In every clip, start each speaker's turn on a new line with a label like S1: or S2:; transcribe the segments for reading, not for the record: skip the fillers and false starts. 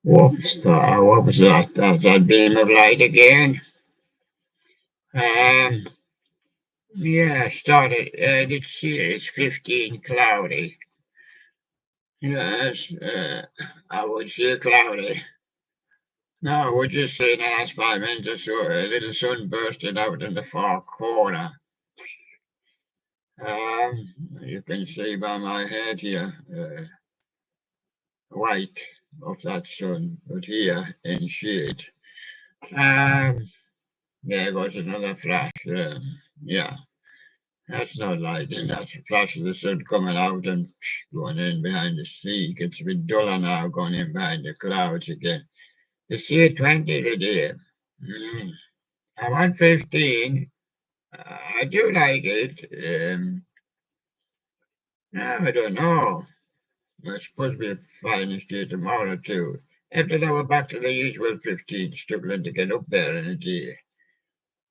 S1: Whoops, what was that? That's that beam of light again. Um, yeah, started, it's 15 cloudy. Yes, I would say cloudy. No, I would just say in the last 5 minutes or so, a little sun bursted out in the far corner. Um, you can see by my head here, white of that sun, but here in shade. Um, there goes another flash. Yeah, that's not lighting. That's a flash of the sun coming out and going in behind the sea. Gets a bit duller now, going in behind the clouds again. You see a 20 today. Mm. I'm on 15. I do like it. I don't know. It's supposed to be a fine day tomorrow too. After that, we're back to the usual 15, struggling to get up there in a day.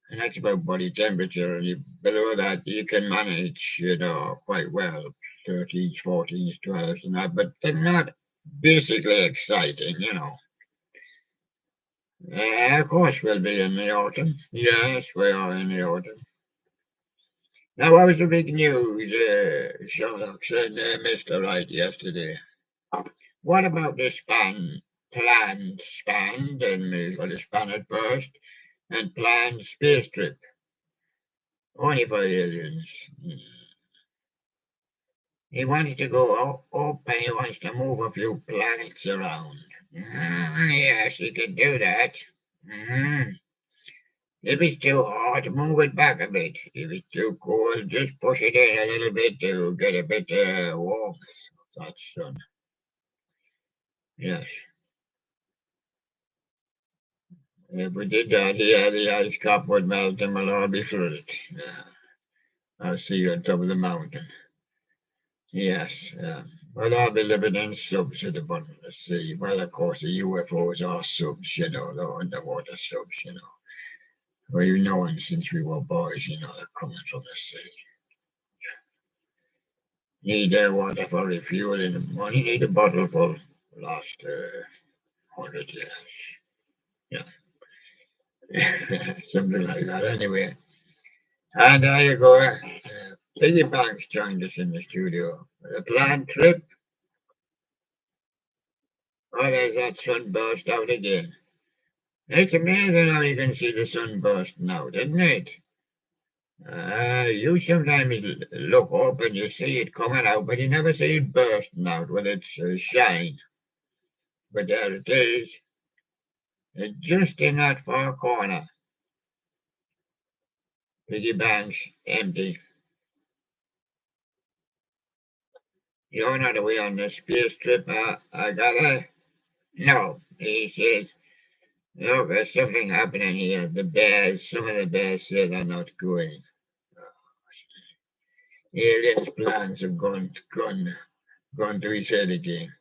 S1: And that's about body temperature. And below that, you can manage, quite well. 13s, 14s, 12s, and that, but they're not basically exciting. Of course, we'll be in the autumn. Yes, we are in the autumn. Now, what was the big news? Sherlock said Mr. Right yesterday. What about the planned span, and we got a span at first, and planned space trip? Only for aliens. He wants to go up and he wants to move a few planets around. Yes, he can do that. Mm. If it's too hot, move it back a bit. If it's too cold, just push it in a little bit to get a bit warmth. That's sun. Yes. If we did that here, the ice cap would melt and we'll all be flooded. I'll see you on top of the mountain. Yes. Well, I'll be living in subs at the bottom of the sea. Well, of course, the UFOs are subs, the underwater subs. We've known since we were boys, they're coming from the sea. Need water for refueling them. Only need a bottle for the last 100 years. Yeah. Something like that, anyway. And there you go. Piggy Banks joined us in the studio. A planned trip. Oh, there's that sun burst out again. It's amazing how you can see the sun bursting out, isn't it? You sometimes look up and you see it coming out, but you never see it bursting out with its shine. But there it is. It's just in that far corner. Piggy Banks empty. You're not away on the space trip, I gather? No, he says. Look, there's something happening here. Some of the bears say they're not going. Aliens' plans have gone to his head again.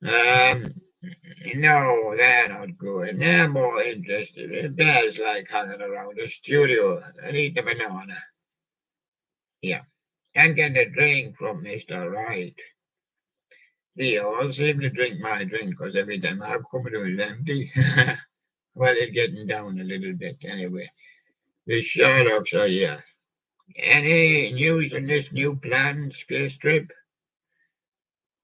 S1: No, they're not going. They're more interested. The bears like hanging around the studio and eating a banana. Yeah, and get a drink from Mr. Right. They all seem to drink my drink because every time I come it was empty. Well, it's getting down a little bit anyway. The Sherlocks are here. Any news on this new planned space trip?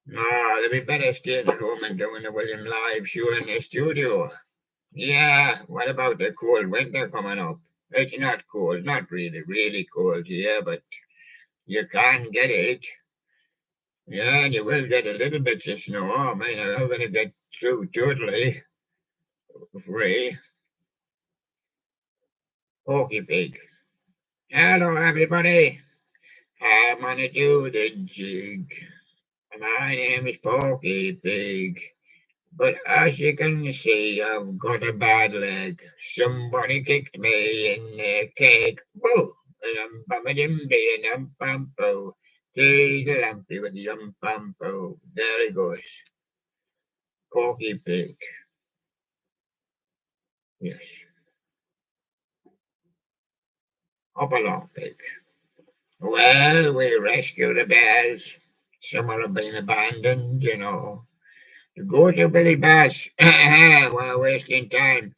S1: No, they'd be better staying at home and doing the William Live show in the studio. Yeah, what about the cold winter coming up? It's not cold, not really, really cold here, but you can get it. Yeah, and you will get a little bit of snow. I mean, I'm not going to get through totally free. Porky Pig. Hello, everybody. I'm gonna do the jig. My name is Porky Pig. But as you can see, I've got a bad leg. Somebody kicked me in the cake. Boo! Bum-ba-dim-bee-dum-bum-boo. Tea the lumpy with yum-bum-boo. There he goes. Porky Pig. Yes. Hop along, Pig. Well, we rescue the bears. Some are being abandoned. Go to Billy Bass. We're wasting time.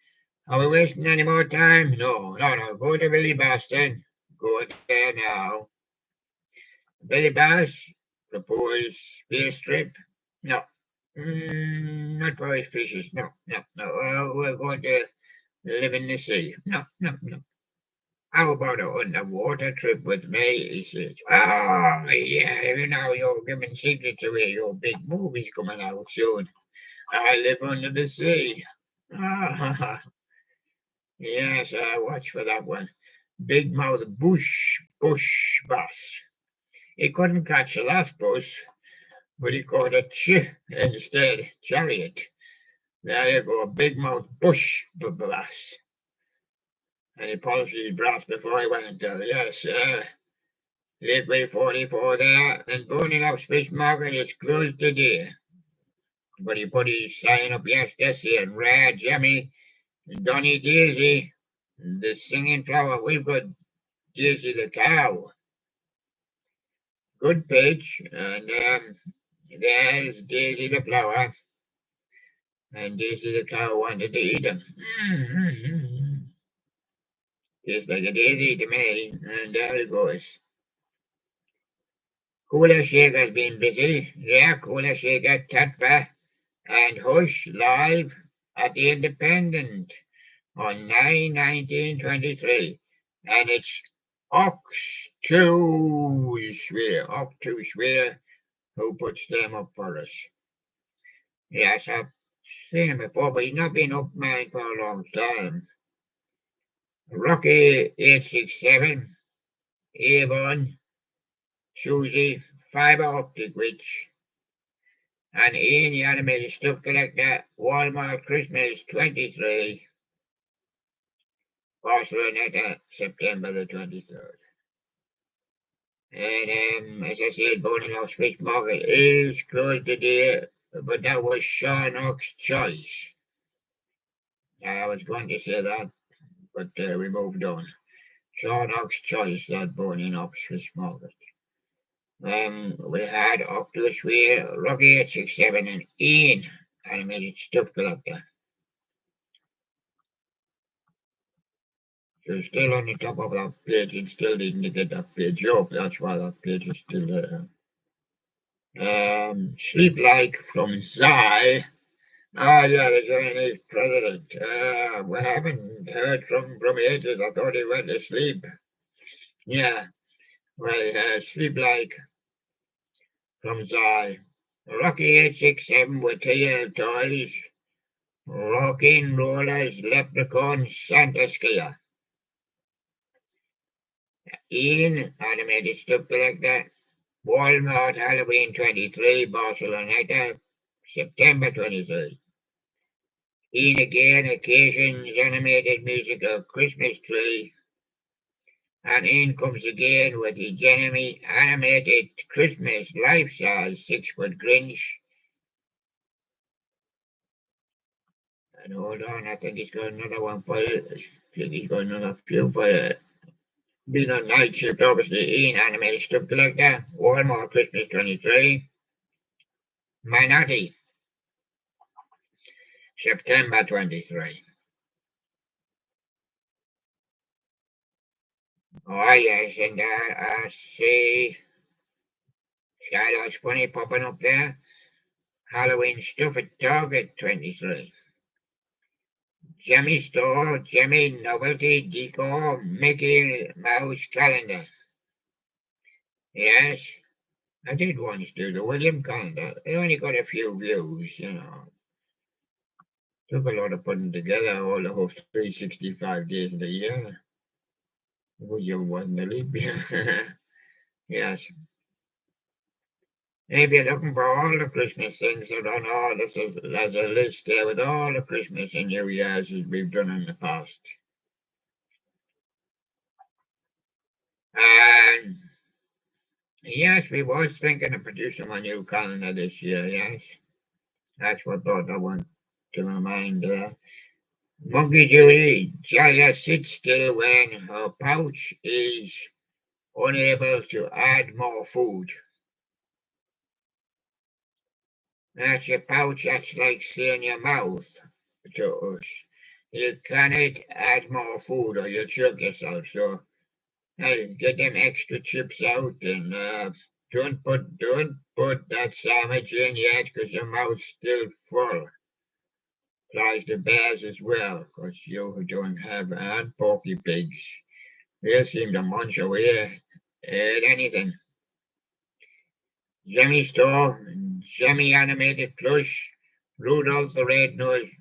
S1: Are we wasting any more time? No, no, no. Go to Billy Bass then. Go there now. Billy Bass propose spear strip. No. Not for his fishes. No, no, no. We're going to live in the sea. No, no, no. How about an underwater trip with me? He says. Oh, yeah, you know, you're giving secrets away. Your big movie's coming out soon. I live under the sea. Ah, yes, watch for that one. Big mouth bush bass. He couldn't catch the last bus, but he caught a instead, chariot. There you go, big mouth bush bass. And he polished his brass before he went there. Yes, Gateway 44 there, and Burning Up Fish Market is closed today. But he put his sign up yesterday in red, Jimmy, Donny Daisy, the singing flower. We've got Daisy the cow. Good pitch, and there's Daisy the flower, and Daisy the cow wanted to eat him. Tastes like a daisy to me, and there it goes. Cooler Shaker's been busy. Yeah, Cooler Shaker, Tatva, and Hush live at the Independent on 9/19/23, and it's Ox to Swear, who puts them up for us. Yes, I've seen him before, but he's not been up mine for a long time. Rocky 867, Avon, Susie, Fiber Optic Witch, and Ian the Animated Stuff Collector, Walmart Christmas 23, Barcelona, September the 23rd. And as I said, Bowling House Fish Market is closed today, but that was Sharnock's choice. I was going to say that, but we moved on. Sharnock's choice, that Bowling House Fish Market. We had Octopus Weir, Rocky 867, and Ian, Animated Stuff Collector. So still on the top of that page, and still didn't get that page up. That's why that page is still there. Sleep Like from Zai. Yeah, the Chinese president. We haven't heard from ages. I thought he went to sleep. Yeah, well, Sleep Like from Zai. Rocky 867 with tail toys. Rocking rollers, leprechauns, Santa skier. Ian, Animated Stuff Collector. Walmart Halloween 23, Barcelona, September 23. Ian again, Occasions, Animated Musical Christmas Tree. And Ian comes again with his animated Christmas life-size 6-foot Grinch. And hold on, I think he's got another one for it. I think he's got another few for it. Being on night shift, obviously, Ian Animated Stuff Collector, Walmart Christmas 23. Minority, September 23. Oh, yes, and I see Skylar's Funny popping up there. Halloween Stuff at Target 23. Jimmy Store, Jimmy Novelty Decor, Mickey Mouse Calendar. Yes, I did once do the William calendar. They only got a few views, you know. Took a lot of putting together all the whole 365 days of the year. William wasn't a leap year. Yes. If you're looking for all the Christmas things that are on all there's a list there with all the Christmas and New Year's as we've done in the past. And yes, we was thinking of producing a new calendar this year, yes. That's what brought that one to my mind there. Monkey Judy, Jaya sits still when her pouch is unable to add more food. That's your pouch, that's like saying your mouth to us. You cannot add more food or you'll choke yourself, so get them extra chips out and don't put that sandwich in yet because your mouth's still full. Applies to bears as well, because you don't have and porky pigs. They seem to munch away at anything. Jemmy Store, Jemmy Animated Plush, Rudolph the Red-Nosed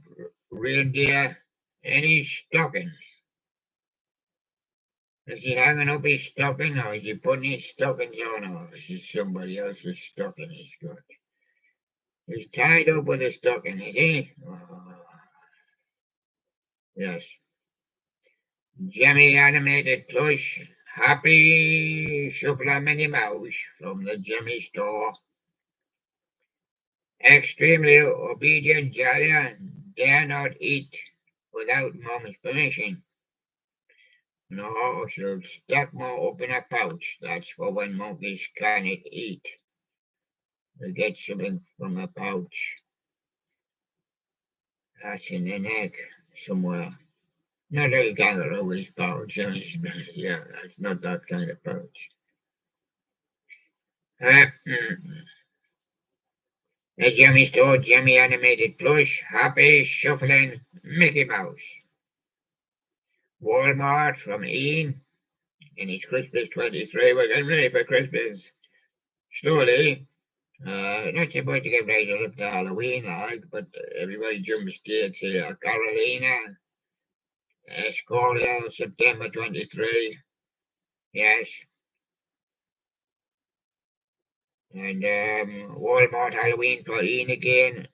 S1: Reindeer, any stockings. Is he hanging up his stocking or is he putting his stockings on or is it somebody else's stocking he's got? He's tied up with a stocking, is he? Oh, yes. Jemmy Animated Plush, Happy Shuffler Minnie Mouse from the Jemmy Store. Extremely obedient Jolly dare not eat without Mom's permission. No, she'll stuck more up in her pouch. That's for when monkeys cannot eat. They get something from her pouch. That's in the neck somewhere. Not a kangaroo's pouch. Yeah, that's not that kind of pouch. The Jemmy Store Jemmy Animated Plush Happy Shuffling Mickey Mouse. Walmart from Ian. And it's Christmas 23. We're getting ready for Christmas. Slowly. Not supposed to get ready to live to Halloween, but everybody jumps dates here. Carolina, Escorial, September 23. Yes. And Walmart Halloween for Ian again.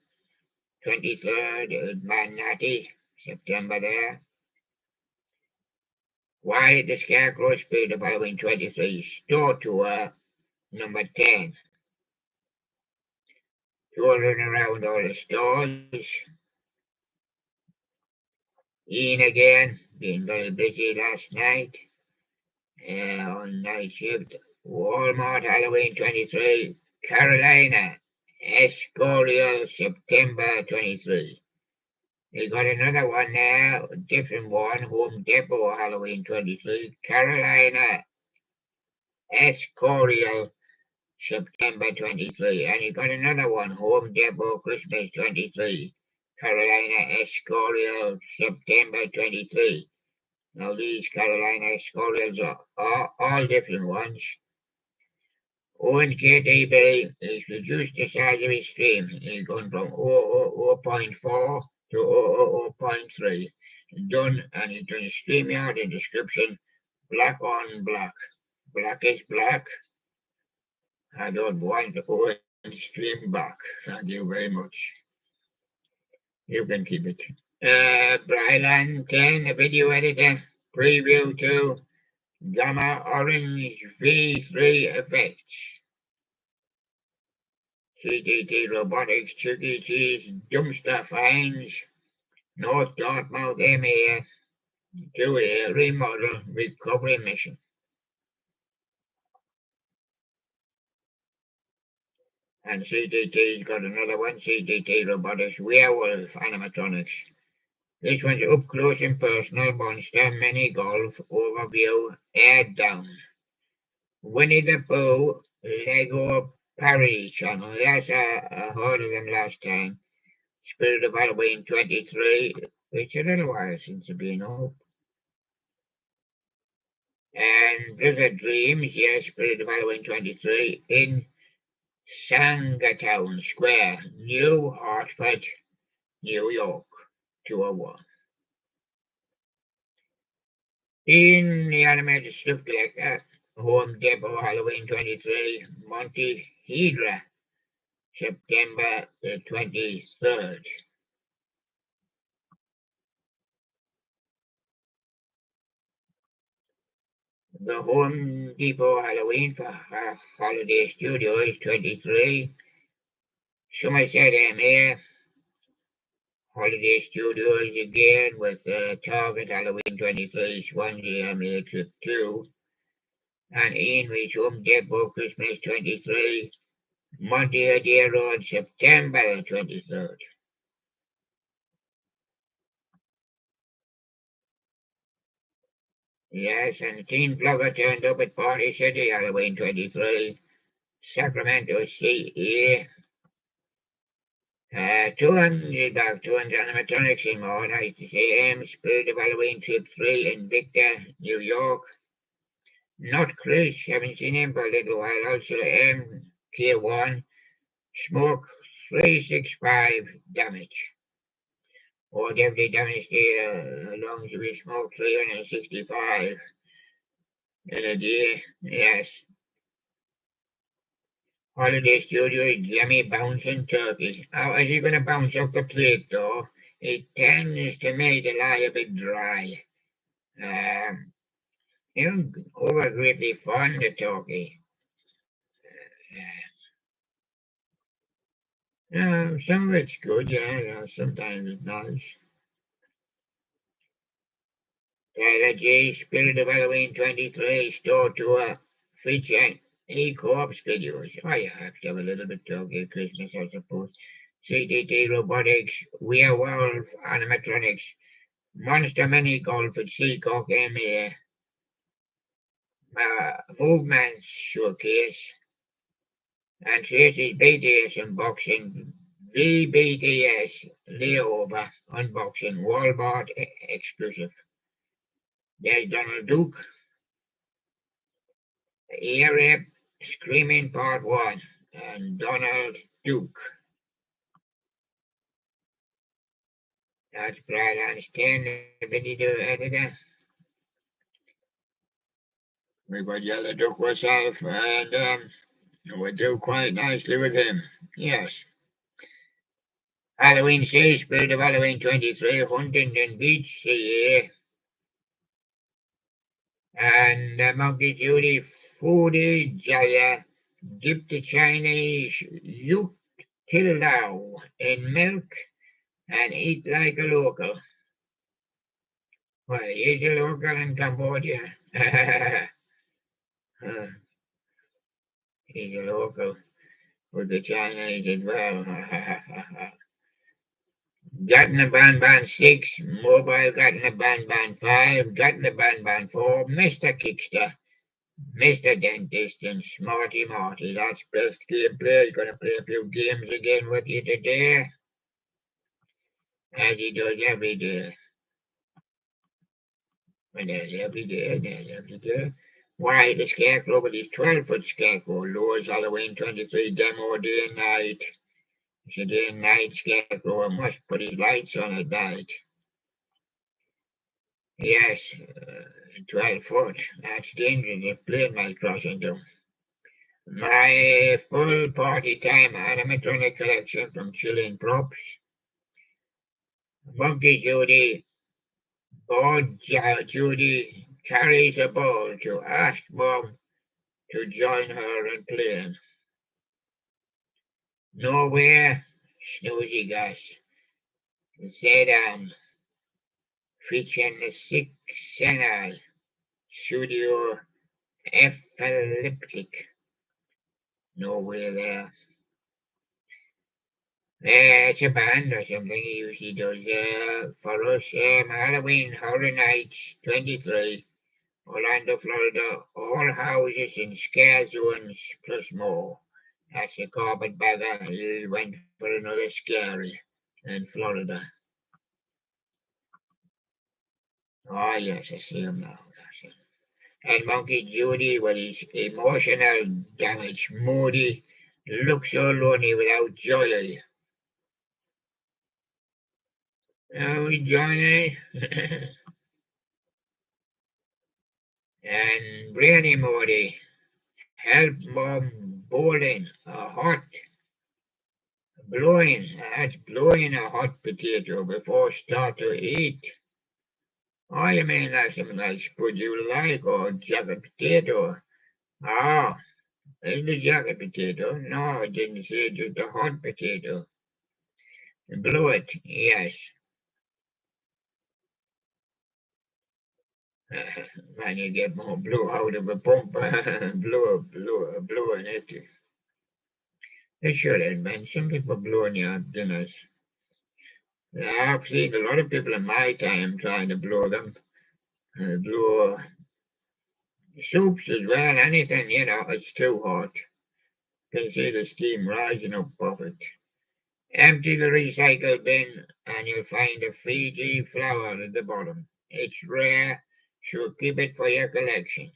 S1: 23rd, Manatee, September there. Why the Scarecrow Spirit of Halloween 23 Store Tour number 10. Touring around all the stores. Ian again, being very busy last night on night shift. Walmart Halloween 23, Carolina, Escorial, September 23. We got another one now, a different one, Home Depot Halloween 23, Carolina, Escorial, September 23. And you got another one, Home Depot Christmas 23, Carolina, Escorial, September 23. Now these Carolina Escorials are all different ones. Owen KTB is reduced the size of his stream. He's gone from 0.4 to 0.3. Done, and he's done a StreamYard in description, black on black. Black is black. I don't want Owen stream back. Thank you very much. You can keep it. Brylan 10, a video editor, preview to Gamma Orange V3 effects. CTT Robotics, Chuck E. Cheese, Dumpster Finds, North Dartmouth MAF, do a remodel recovery mission. And CTT's got another one, CTT Robotics, Werewolf Animatronics. This one's up close and personal, monster, mini golf, overview, air down. Winnie the Pooh, Lego parody channel. Yes, I heard of them last time. Spirit of Halloween 23. It's a little while since it's been up. And Vivid Dreams, yes, Spirit of Halloween 23 in Sangertown Square, New Hartford, New York, 201. In the animated strip collector, Home Depot Halloween 23, Monty Hydra, September the 23rd. The Home Depot Halloween for Holiday Studios 23. Somerset MA. Holiday Studios again with Target Halloween 23, Swansea MA Trip 2. And Ian Home Depot Christmas 23. Monte Road, September 23rd. Yes, and a teen vlogger turned up at Party City, Halloween 23, Sacramento, CE. 200 back, 200 animatronics in more. Nice to see him. Spirit of Halloween Trip 3 in Victor, New York. Not Chris, haven't seen him for a little while. Also MK1, Smoke 365, damage. Or definitely damage there, long to be Smoke 365 in a day. Yes. Holiday Studio, Jimmy bouncing turkey. How is he going to bounce off the plate, though? It tends to make the lie a bit dry. Um, over greatly fond of turkey. Some of it's good, yeah, sometimes it's nice. Tyler J. Spirit of Halloween 23 store tour featuring E-Corps videos. Oh, you have to have a little bit of turkey at Christmas, I suppose. CDT Robotics, Werewolf Animatronics, Monster Mini Golf at Seacock MA, Movement Showcase, and Tracy's BTS unboxing, VBTS layover unboxing, Walmart exclusive. There's Donald Duke, Ear Screaming Part 1, and Donald Duke. That's Brad Einstein, the video editor. We would Yellow Duke herself, and we do quite nicely with him. Yes. Halloween Sea, Spirit of Halloween 23, Huntington Beach, CA. And Monkey Judy, Foodie Jaya, dip the Chinese Yuk Tilao in milk and eat like a local. Well, he's a local in Cambodia. He's a local with the Chinese as well. Gatna Ban 6, Mobile Gatna Ban 5, Gatna Ban 4, Mr. Kickster, Mr. Dentist, and Smarty Marty. That's best gameplay. He's going to play a few games again with you today, as he does every day. And there's every day. Why the Scarecrow with his 12-foot Scarecrow lures Halloween 23 demo day and night. It's a day and night Scarecrow and must put his lights on at night. Yes, 12 foot. That's dangerous if plane might cross into. My full party time animatronic collection from Chilling Props. Monkey Judy, Judy carries a ball to ask Mom to join her in playing. Nowhere, Snoozy Gus, Zedam, featuring the Six Senai, Studio Elliptic. Nowhere there. It's a band or something he usually does for us. Halloween Horror Nights 23, Orlando, Florida. All houses in scare zones plus more. That's a carpetbagger. He went for another scary in Florida. Oh, yes, I see him now. And Monkey Judy with his emotional damage. Moody looks so lonely without joy. Oh, joy. And Granny Moody, help Mom boiling a hot, blowing a hot potato before start to eat. Oh, you mean that's something like would you like or jacket potato? Oh, is the jacket potato? No, I didn't say just a hot potato. Blow it, yes. Man, you get more blue out of a pump. Blue in it. They should invent something for blowing your dinners. I've seen a lot of people in my time trying to blow them. Blow soups as well, anything, it's too hot. You can see the steam rising up off it. Empty the recycle bin and you'll find a Fiji flower at the bottom. It's rare, so keep it for your collection.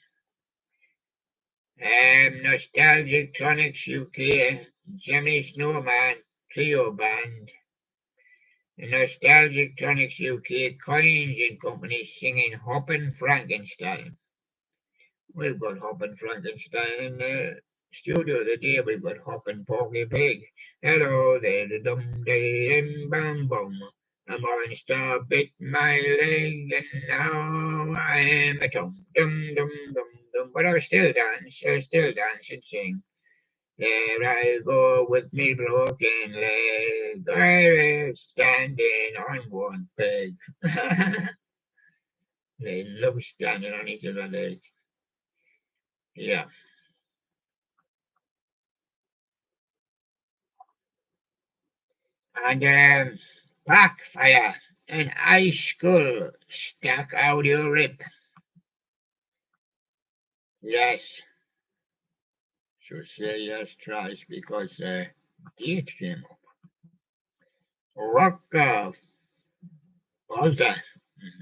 S1: Nostalgic Tronics UK, Jimmy Snowman, Trio Band. Nostalgic Tronics UK, Coins and Company singing Hoppin' Frankenstein. We've got Hoppin' Frankenstein in the studio today. We've got Hoppin' Porky Pig. Hello there, the dum day bum bum. A morning star bit my leg, and now I am a dum dum dum dum dum. But I still dance and sing. There I go with me broken leg. I was standing on one peg. They love standing on each other's leg. Yeah. And backfire, an ice skull stuck out your rib. Yes. Should say yes twice because date came up. Rock Volta.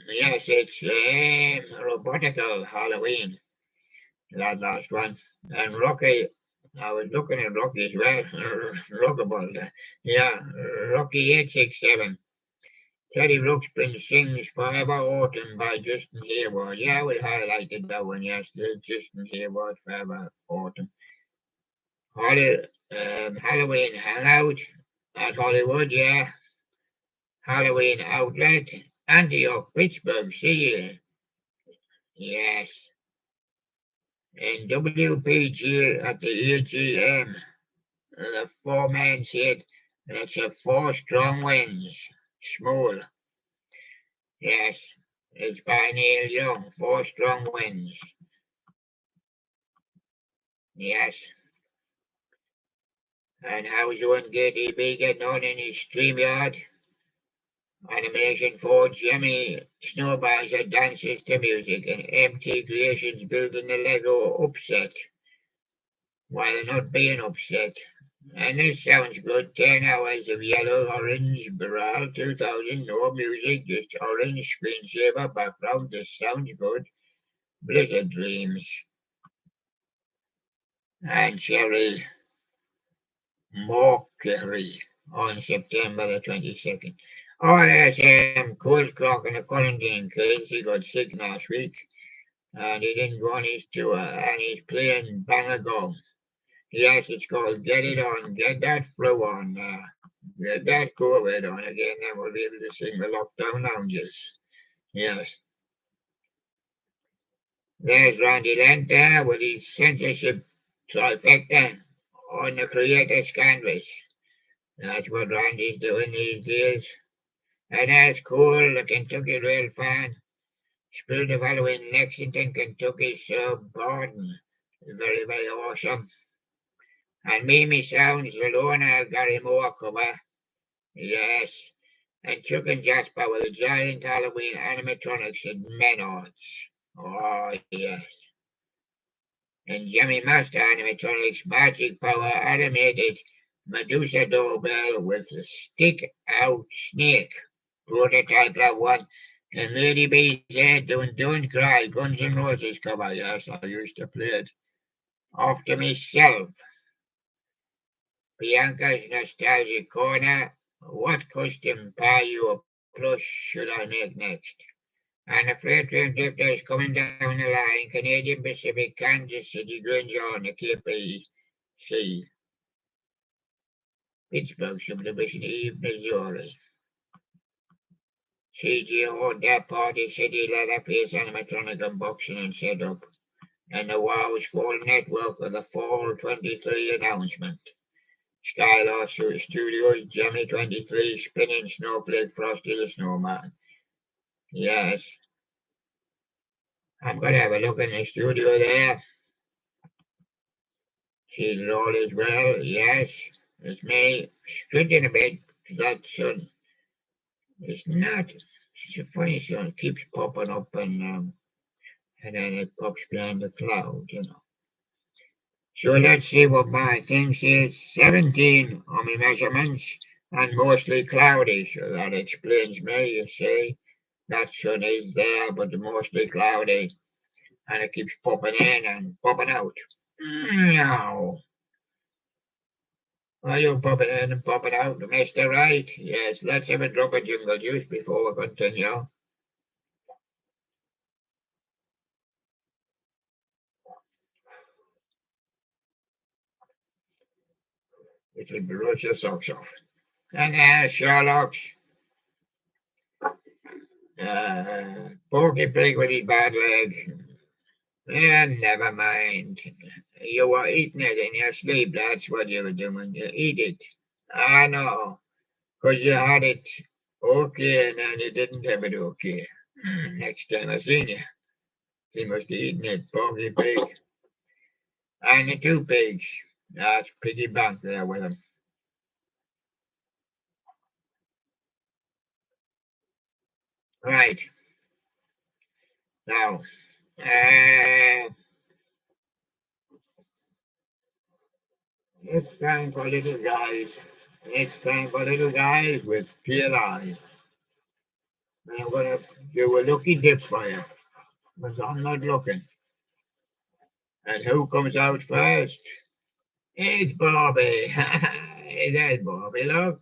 S1: Yes, it's robotical Halloween. That last one. And Rocky, I was looking at Rocky as well. Rockaball. Yeah, Rocky 867. Teddy Ruxpin sings Forever Autumn by Justin Hayward. Yeah, we highlighted that one yesterday. Justin Hayward, Forever Autumn. Halloween Hangout at Hollywood, yeah. Halloween Outlet, Antioch, Pittsburgh, see you. Yes. And WPG at the AGM. The four-man said that's a four strong winds. Small. Yes. It's by Neil Young. Four strong winds. Yes. And how's one KDB getting on in his StreamYard? Animation for Jimmy Snowbars that dances to music and MT Creations building the Lego upset while not being upset. And this sounds good. 10 hours of yellow, orange, Baral 2000, no music, just orange screensaver background. This sounds good. Blizzard Dreams. And Cherry Mockery on September the 22nd. Oh, there's Cold Clock and the quarantine kids. He got sick last week and he didn't go on his tour and he's playing Bang Gong. Yes, it's called Get It On, Get That Flu On, Get That COVID On again, then we'll be able to sing the lockdown lounges. Yes. There's Randy Lenter with his censorship trifecta on the creator's canvas. That's what Randy's doing these days. And that's cool, the Kentucky Rail fan. Spirit of Halloween, Lexington, Kentucky, Sir Borden. Very, very awesome. And Mimi Sounds, the Lorna Gary Moore cover. Yes. And Chuck and Jasper with the giant Halloween animatronics at Menards. Oh, yes. And Jimmy Master animatronics, Magic Power animated Medusa doorbell with a stick out snake. Prototype that one. And Lady B's there doing Don't Cry, Guns N' Roses cover. Yes, I used to play it. After myself. Bianca's Nostalgic Corner. What custom Payo Plus should I make next? And the freight train drifter is coming down the line. Canadian Pacific, Kansas City, Grand John, the KPC. Pittsburgh Subdivision Eve, Missouri. CGO, that Party City, Leatherface, animatronic unboxing and setup. And the Wow School Network with the Fall 23 announcement. Skylar Studios, Jimmy 23, Spinning Snowflake, Frosty the Snowman. Yes. I'm going to have a look in the studio there. See it all as well, yes. It's me squinting a bit because that sun is not. It's a funny sun. It keeps popping up and then it pops behind the cloud, you know. So let's see what my thing says. 17 on my measurements and mostly cloudy. So that explains me, you see. That sun is there, but mostly cloudy. And it keeps popping in and popping out. Meow. Are you popping in and popping out, Mr. Right? Yes, let's have a drop of jungle juice before we continue. It will brush your socks off. And Sherlock's Porky Pig with his bad leg. Never mind. You were eating it in your sleep, that's what you were doing. You eat it. I know, 'cause you had it okay and then you didn't have it okay. Next time I seen you, he must have eaten it, Porky Pig. And the two pigs. That's Piggy Bank there with him. Right. Now, it's time for little guys. It's time for little guys with pale eyes. I'm going to do a lucky dip for you, because I'm not looking. And who comes out first? It's Bobby. There's Bobby, look.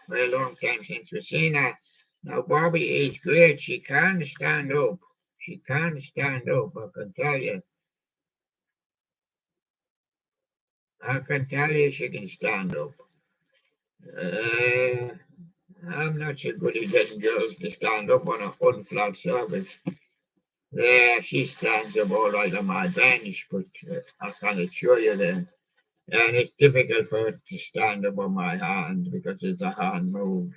S1: Been a long time since we've seen her. Now, Bobby is great. She can't stand up. She can't stand up, I can tell you. I can tell you she can stand up. Uh, I'm not so good at getting girls to stand up on a unflat surface. Yeah, she stands up all right on my bench, but I can assure you that. And it's difficult for her to stand up on my hand because it's a hand moves.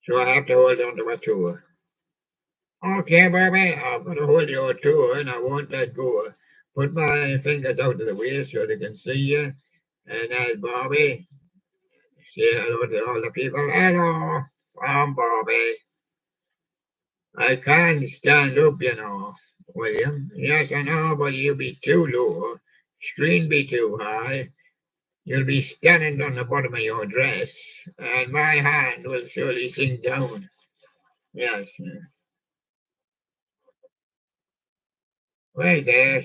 S1: So I have to hold on to her too. Okay, Bobby, I'm going to hold your toe and I won't let go. Put my fingers out of the way so they can see you. And as Bobby, say hello to all the people. Hello, I'm Bobby. I can't stand up, you know, William. Yes, I know, but you'll be too low. Screen be too high. You'll be standing on the bottom of your dress, and my hand will surely sink down. Yes. Right there.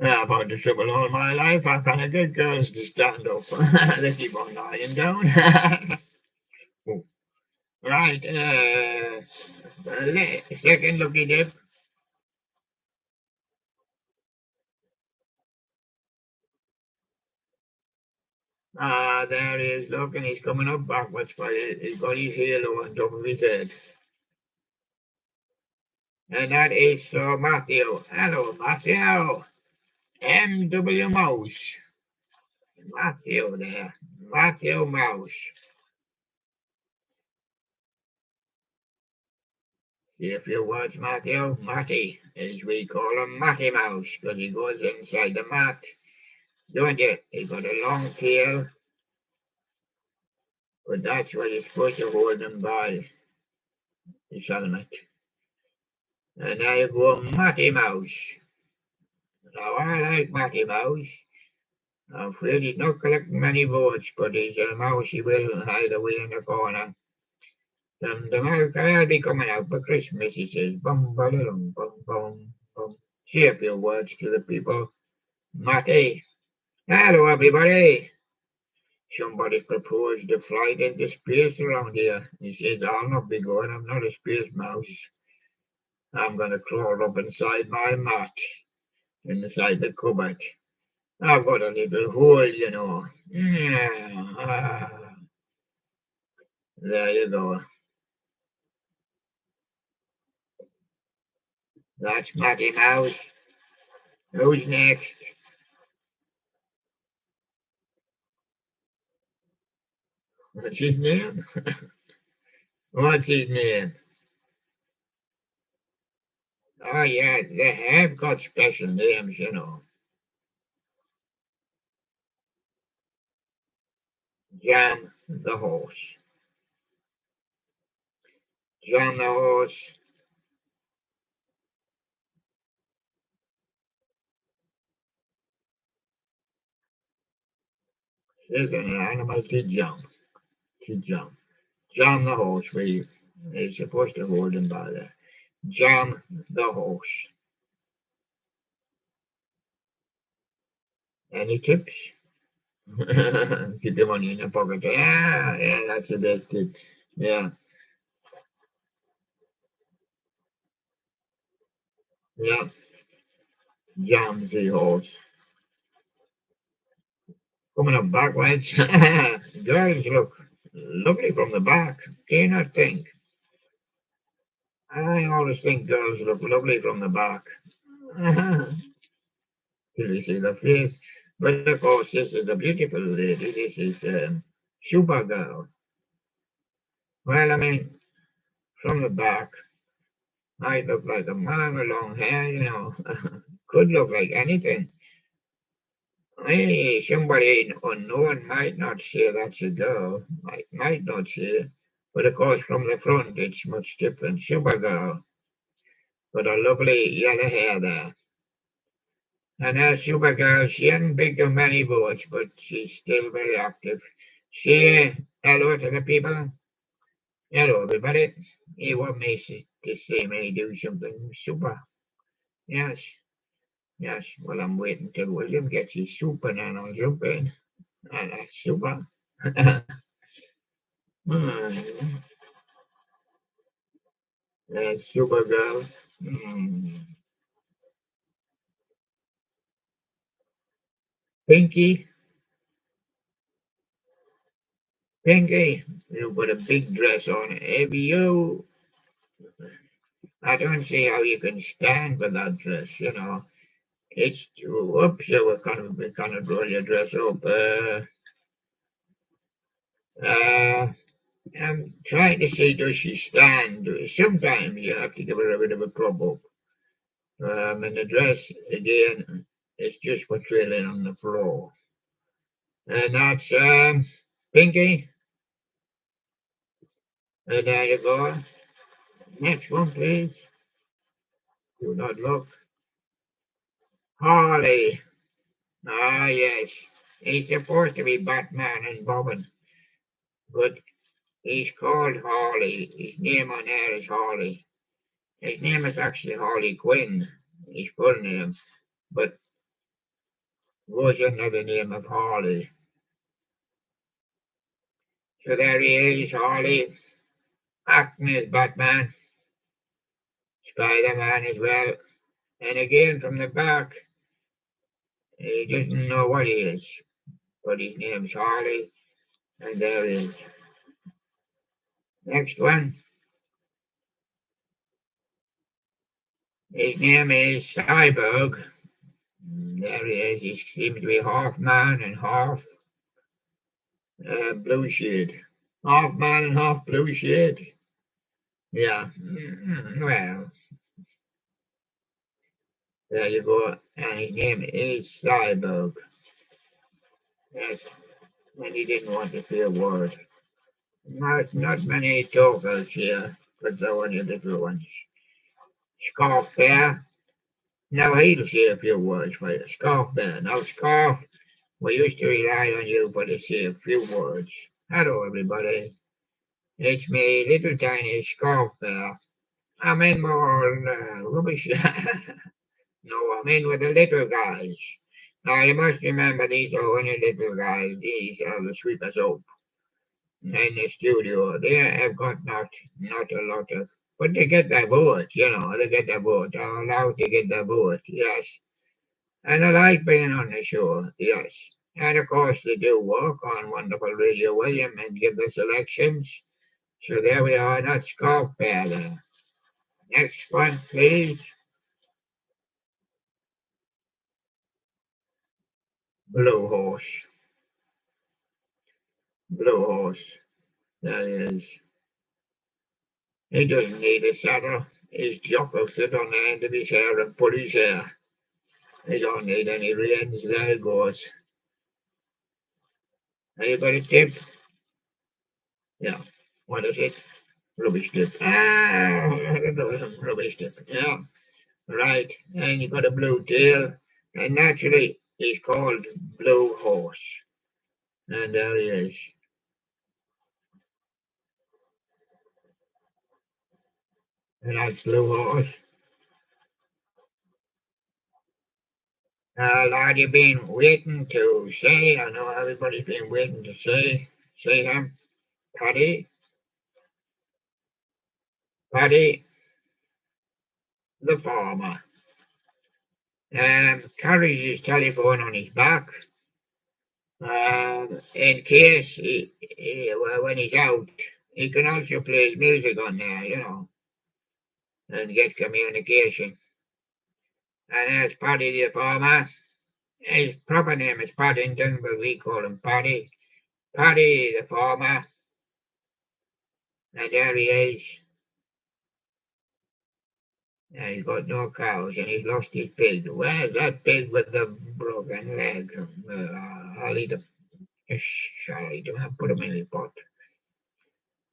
S1: About the trouble all my life. I can't get girls to stand up. They keep on lying down. Oh, right. Second lucky dip. There he is. Look, and he's coming up backwards, but he's got his halo on top of his head. And that is Sir Matthew. Hello, Matthew. M.W. Mouse. Matthew there. Matthew Mouse. See a few words, Matthew. Matty, as we call him, Matty Mouse, because he goes inside the mat. Don't you? He's got a long tail, but that's what you're supposed to hold him by, his helmet. And now you go Matty Mouse. Now I like Matty Mouse. I'm afraid he's not collecting many votes, but he's a mouse he will hide away in the corner. The mouse I'll be coming out for Christmas, he says. Bum, ba, bum, bum, bum. Say a few words to the people. Matty. Hello, everybody. Somebody proposed a flight into space around here. He says, I'll not be going. I'm not a space mouse. I'm going to crawl up inside my mat, inside the cupboard. I've got a little hole, you know. Yeah. There you go. That's Matty Mouse. Who's next? What's his name? What's his name? Oh, yeah, they have got special names, you know. Jam the horse. Jam the horse is an animal to jump. To jump. Jam the horse. We is supposed to hold him by there. Jam the horse. Any tips? Keep the money in the pocket. Yeah, yeah, that's the best tip. Yeah, yeah. Jam the horse. Coming up backwards. Girls look lovely from the back. Do you not think? I always think girls look lovely from the back. Till you see the face. But of course, this is a beautiful lady. This is Supergirl. Well, I mean, from the back, might look like a man with long hair, you know. Could look like anything. Hey, somebody unknown might not say that's a girl. Might not say. But of course, from the front, it's much different. Supergirl. With a lovely yellow hair there. And Supergirl, she hasn't picked up many votes, but she's still very active. Say hello to the people. Hello, everybody. You want me to see me do something super? Yes, yes. Well, I'm waiting till William gets his soup and then I'll jump in. And that's super. Supergirl. Mm. Pinky, Pinky, you put a big dress on. If you, I don't see how you can stand with that dress, you know. It's whoops, you were kind of draw your dress up. Uh, I'm trying to see does she stand? Sometimes you have to give her a bit of a prop up. And the dress again, it's just for trailing on the floor. And that's Pinky. And there you go. Next one, please. Do not look. Harley. Ah, yes. He's supposed to be Batman and Robin, but he's called Harley. His name on there is Harley. His name is actually Harley Quinn. His full name, but goes under the name of Harley. So there he is, Harley, acting as Batman, Spider-Man as well. And again from the back, he doesn't know what he is, but his name's Harley, and there he is. Next one, his name is Cyborg. There he is. He seems to be half man and half blue shade. Half man and half blue shade. Yeah. Well, there you go. And his name is Cyborg. Yes. And he didn't want to say a word. Not many talkers here, but there were only little ones. Scarf Bear. Now he'll say a few words for you. Scarf Bear. Now, Scarf, we used to rely on you for to say a few words. Hello, everybody. It's me, little tiny Scarf Bear. I'm in more rubbish. No, I'm in with the little guys. Now, you must remember these are only little guys. These are the sweepers up in the studio. They have got not a lot of, but they get their vote, you know, they get their vote. They're allowed to get their vote, yes. And I like being on the show, yes. And of course, they do work on wonderful Radio William and give the selections. So there we are, that's Golf Bear there. Next one, please. Blue Horse. Blue Horse. There he is. He doesn't need a saddle. His jock will sit on the end of his hair and pull his hair. He don't need any reins. There he goes. Have you got a tip? Yeah. What is it? Rubbish tip. Ah, rubbish tip. Yeah. Right. And you got a blue tail. And naturally, he's called Blue Horse. And there he is. And that's Blue Horse. Lad, you've been waiting to say, I know everybody's been waiting to say him. Paddy the farmer. Carries his telephone on his back. In case when he's out, he can also play music on there, and get communication. And there's Paddy the farmer. His proper name is Paddington, but we call him Paddy. Paddy the farmer. And there he is. And he's got no cows, and he's lost his pig. Where's that pig with the broken leg? I'll eat him. Shall eat him. I'll put him in the pot.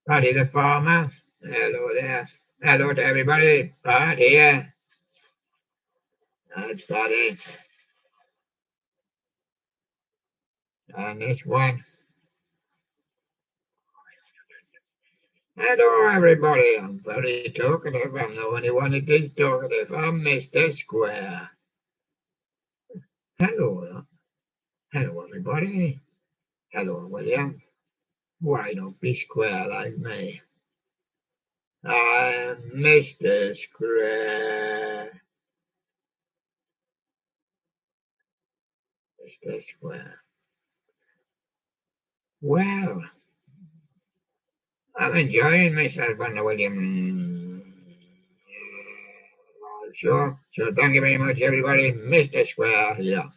S1: Paddy the farmer. Hello there. Hello to everybody. Pat here. That's Paddy. And this one. Hello everybody. I'm very talkative. I'm the only one that is talkative. I'm Mr. Square. Hello. Hello everybody. Hello William. Why don't be square like me? I'm Mr. Square. Mr. Square. Well, I'm enjoying myself on the William. Sure. So thank you very much, everybody. Mr. Square here.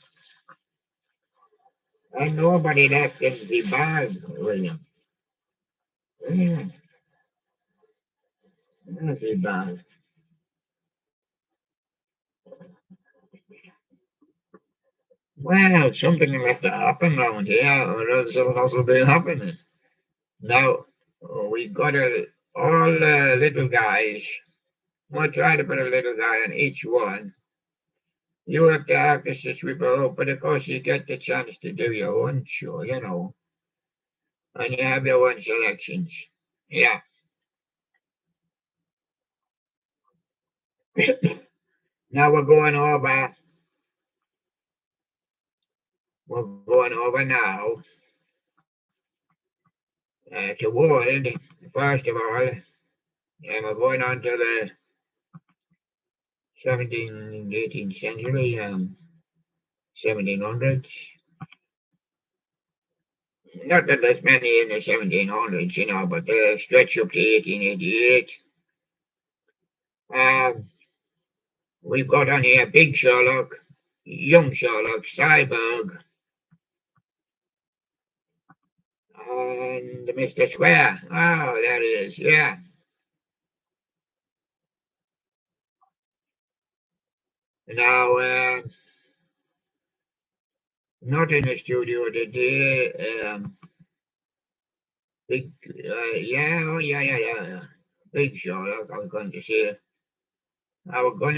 S1: And nobody left in the bag, William. Yeah, not the bag. Well, something will have to happen round here, or else it'll also be happening. Now, we've got all little guys. We'll try to put a little guy on each one. You have to act as the sweeper up, but of course you get the chance to do your own show, and you have your own selections. Yeah. Now we're going over now to world, first of all, and we're going on to the 17th, 18th century, 1700s. Not that there's many in the 1700s, but they stretch up to 1888. We've got on here Big Sherlock, Young Sherlock, Cyborg, and Mr. Square. Oh, there he is, yeah. Now, not in the studio today. Big, yeah, oh, yeah. Big Sherlock, I was going to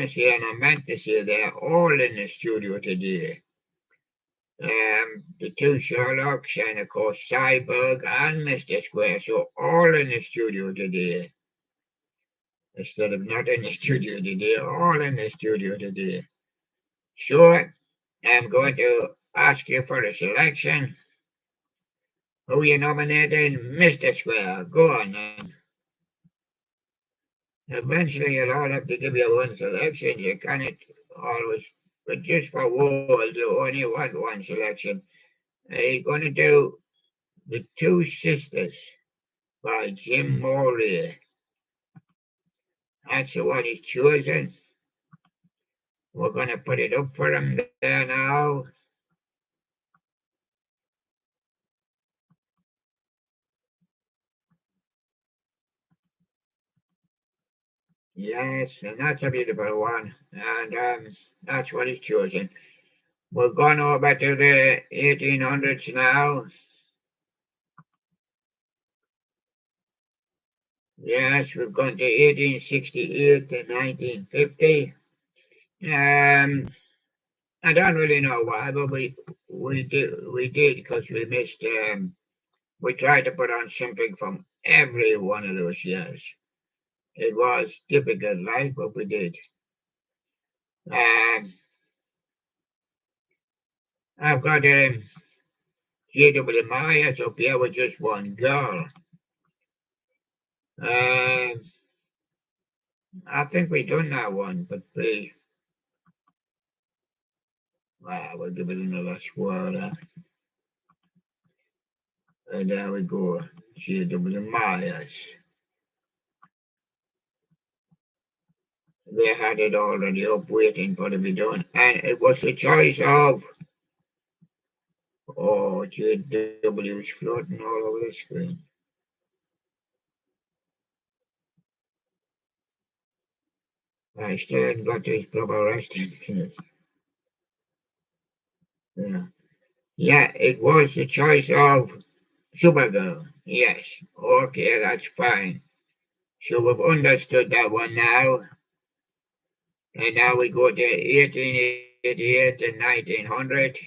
S1: say, and I meant to say they're all in the studio today. The two Sherlocks, and of course Cyborg and Mr. Square, so all in the studio today. Instead of not in the studio today, all in the studio today. Sure, I'm going to ask you for a selection. Who you nominating? Mr. Square. Go on then. Eventually you'll all have to give your own selection. You cannot always, but just for world, you only want one selection. Are you going to do The Two Sisters by Jim Morley? That's the one he's chosen. We're going to put it up for him there now. Yes, and that's a beautiful one. And that's what he's chosen. We're going over to the 1800s now. Yes, we've gone to 1868 to 1950. I don't really know why, but we did because we missed. We tried to put on something from every one of those years. It was difficult, like, but we did. Um, I've got J.W. Myers up here with just one girl. Um, I think we done that one, but we'll give it another swirl. And there we go. J.W. Myers. They had it already up waiting for it to be done. And it was the choice of, oh, J.W. is floating all over the screen. I still haven't got to his proper resting place. Yeah. Yeah, it was the choice of Supergirl. Yes. Okay, that's fine. So we've understood that one now. And now we go to 1888 and 1900,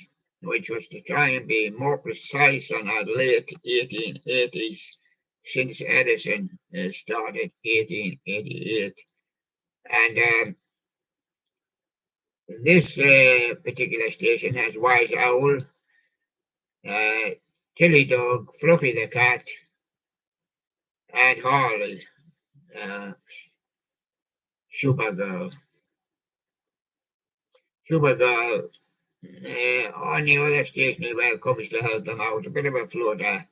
S1: which was to try and be more precise on our late 1880s, since Edison started 1888. And this particular station has Wise Owl, uh, Tilly Dog, Fluffy the Cat, and Harley, uh, Supergirl. Supergirl on the other station as well comes to help them out. A bit of a floater.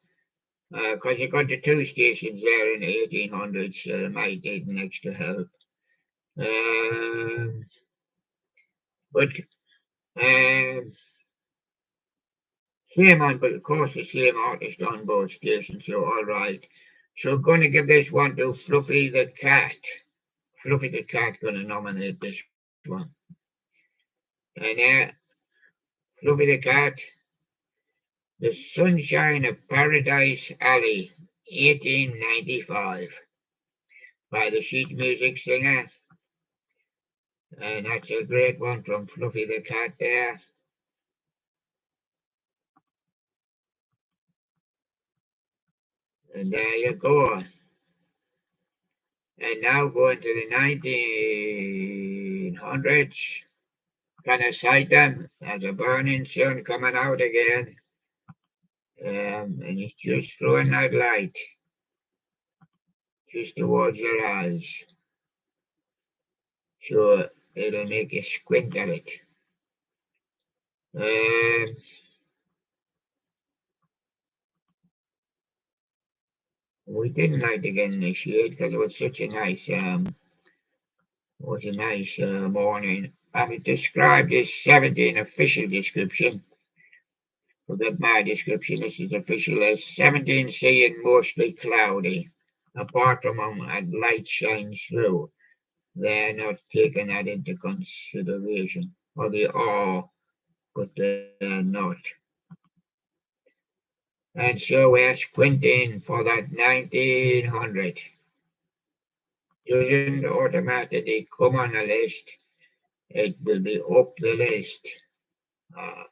S1: Because you got the two stations there in the 1800s, might need an extra help. Um, but same on, but of course the same artist on both stations, so all right. So going to give this one to Fluffy the Cat. Fluffy the Cat going to nominate this one. And Fluffy the Cat, The Sunshine of Paradise Alley, 1895, by the sheet music singer. And that's a great one from Fluffy the Cat there. And there you go. And now going to the 1900s. Kind of sight them as a burning sun coming out again. And it's just throwing that light just towards your eyes. So it'll make you squint at it. Um, we didn't like to get in the shade because it was such a nice morning. I would describe this 17 official description. Forget my description. This is official as 17C and mostly cloudy. Apart from when light shines through, they're not taking that into consideration. Or they are, but they're not. And so we're squinting for that 1900. Doesn't automatically come on the list. It will be up the list.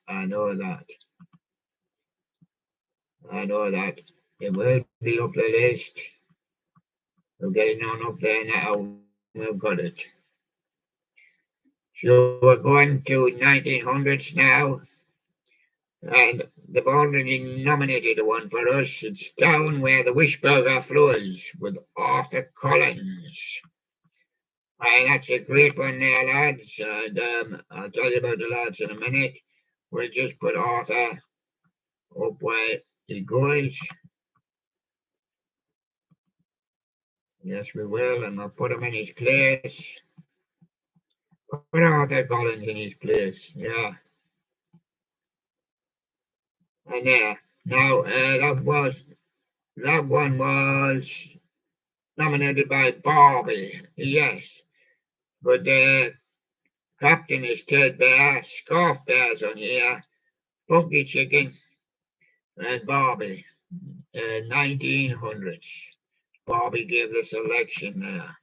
S1: I know that. I know that. It will be up the list. We're getting on up there now. We've got it. So we're going to 1900s now. And they've already nominated one for us. It's Down Where the Wishburger Flows with Arthur Collins. And that's a great one there, lads. And I'll tell you about the lads in a minute. We'll just put Arthur up where he goes. Yes, we will. And we'll put him in his place. Put Arthur Collins in his place. Yeah. And there. Now, that one was nominated by Barbie. Yes. But Captain is Ted Bear, Scarf Bear's on here, Funky Chicken, and Barbie, 1900s. Bobby gave the selection there.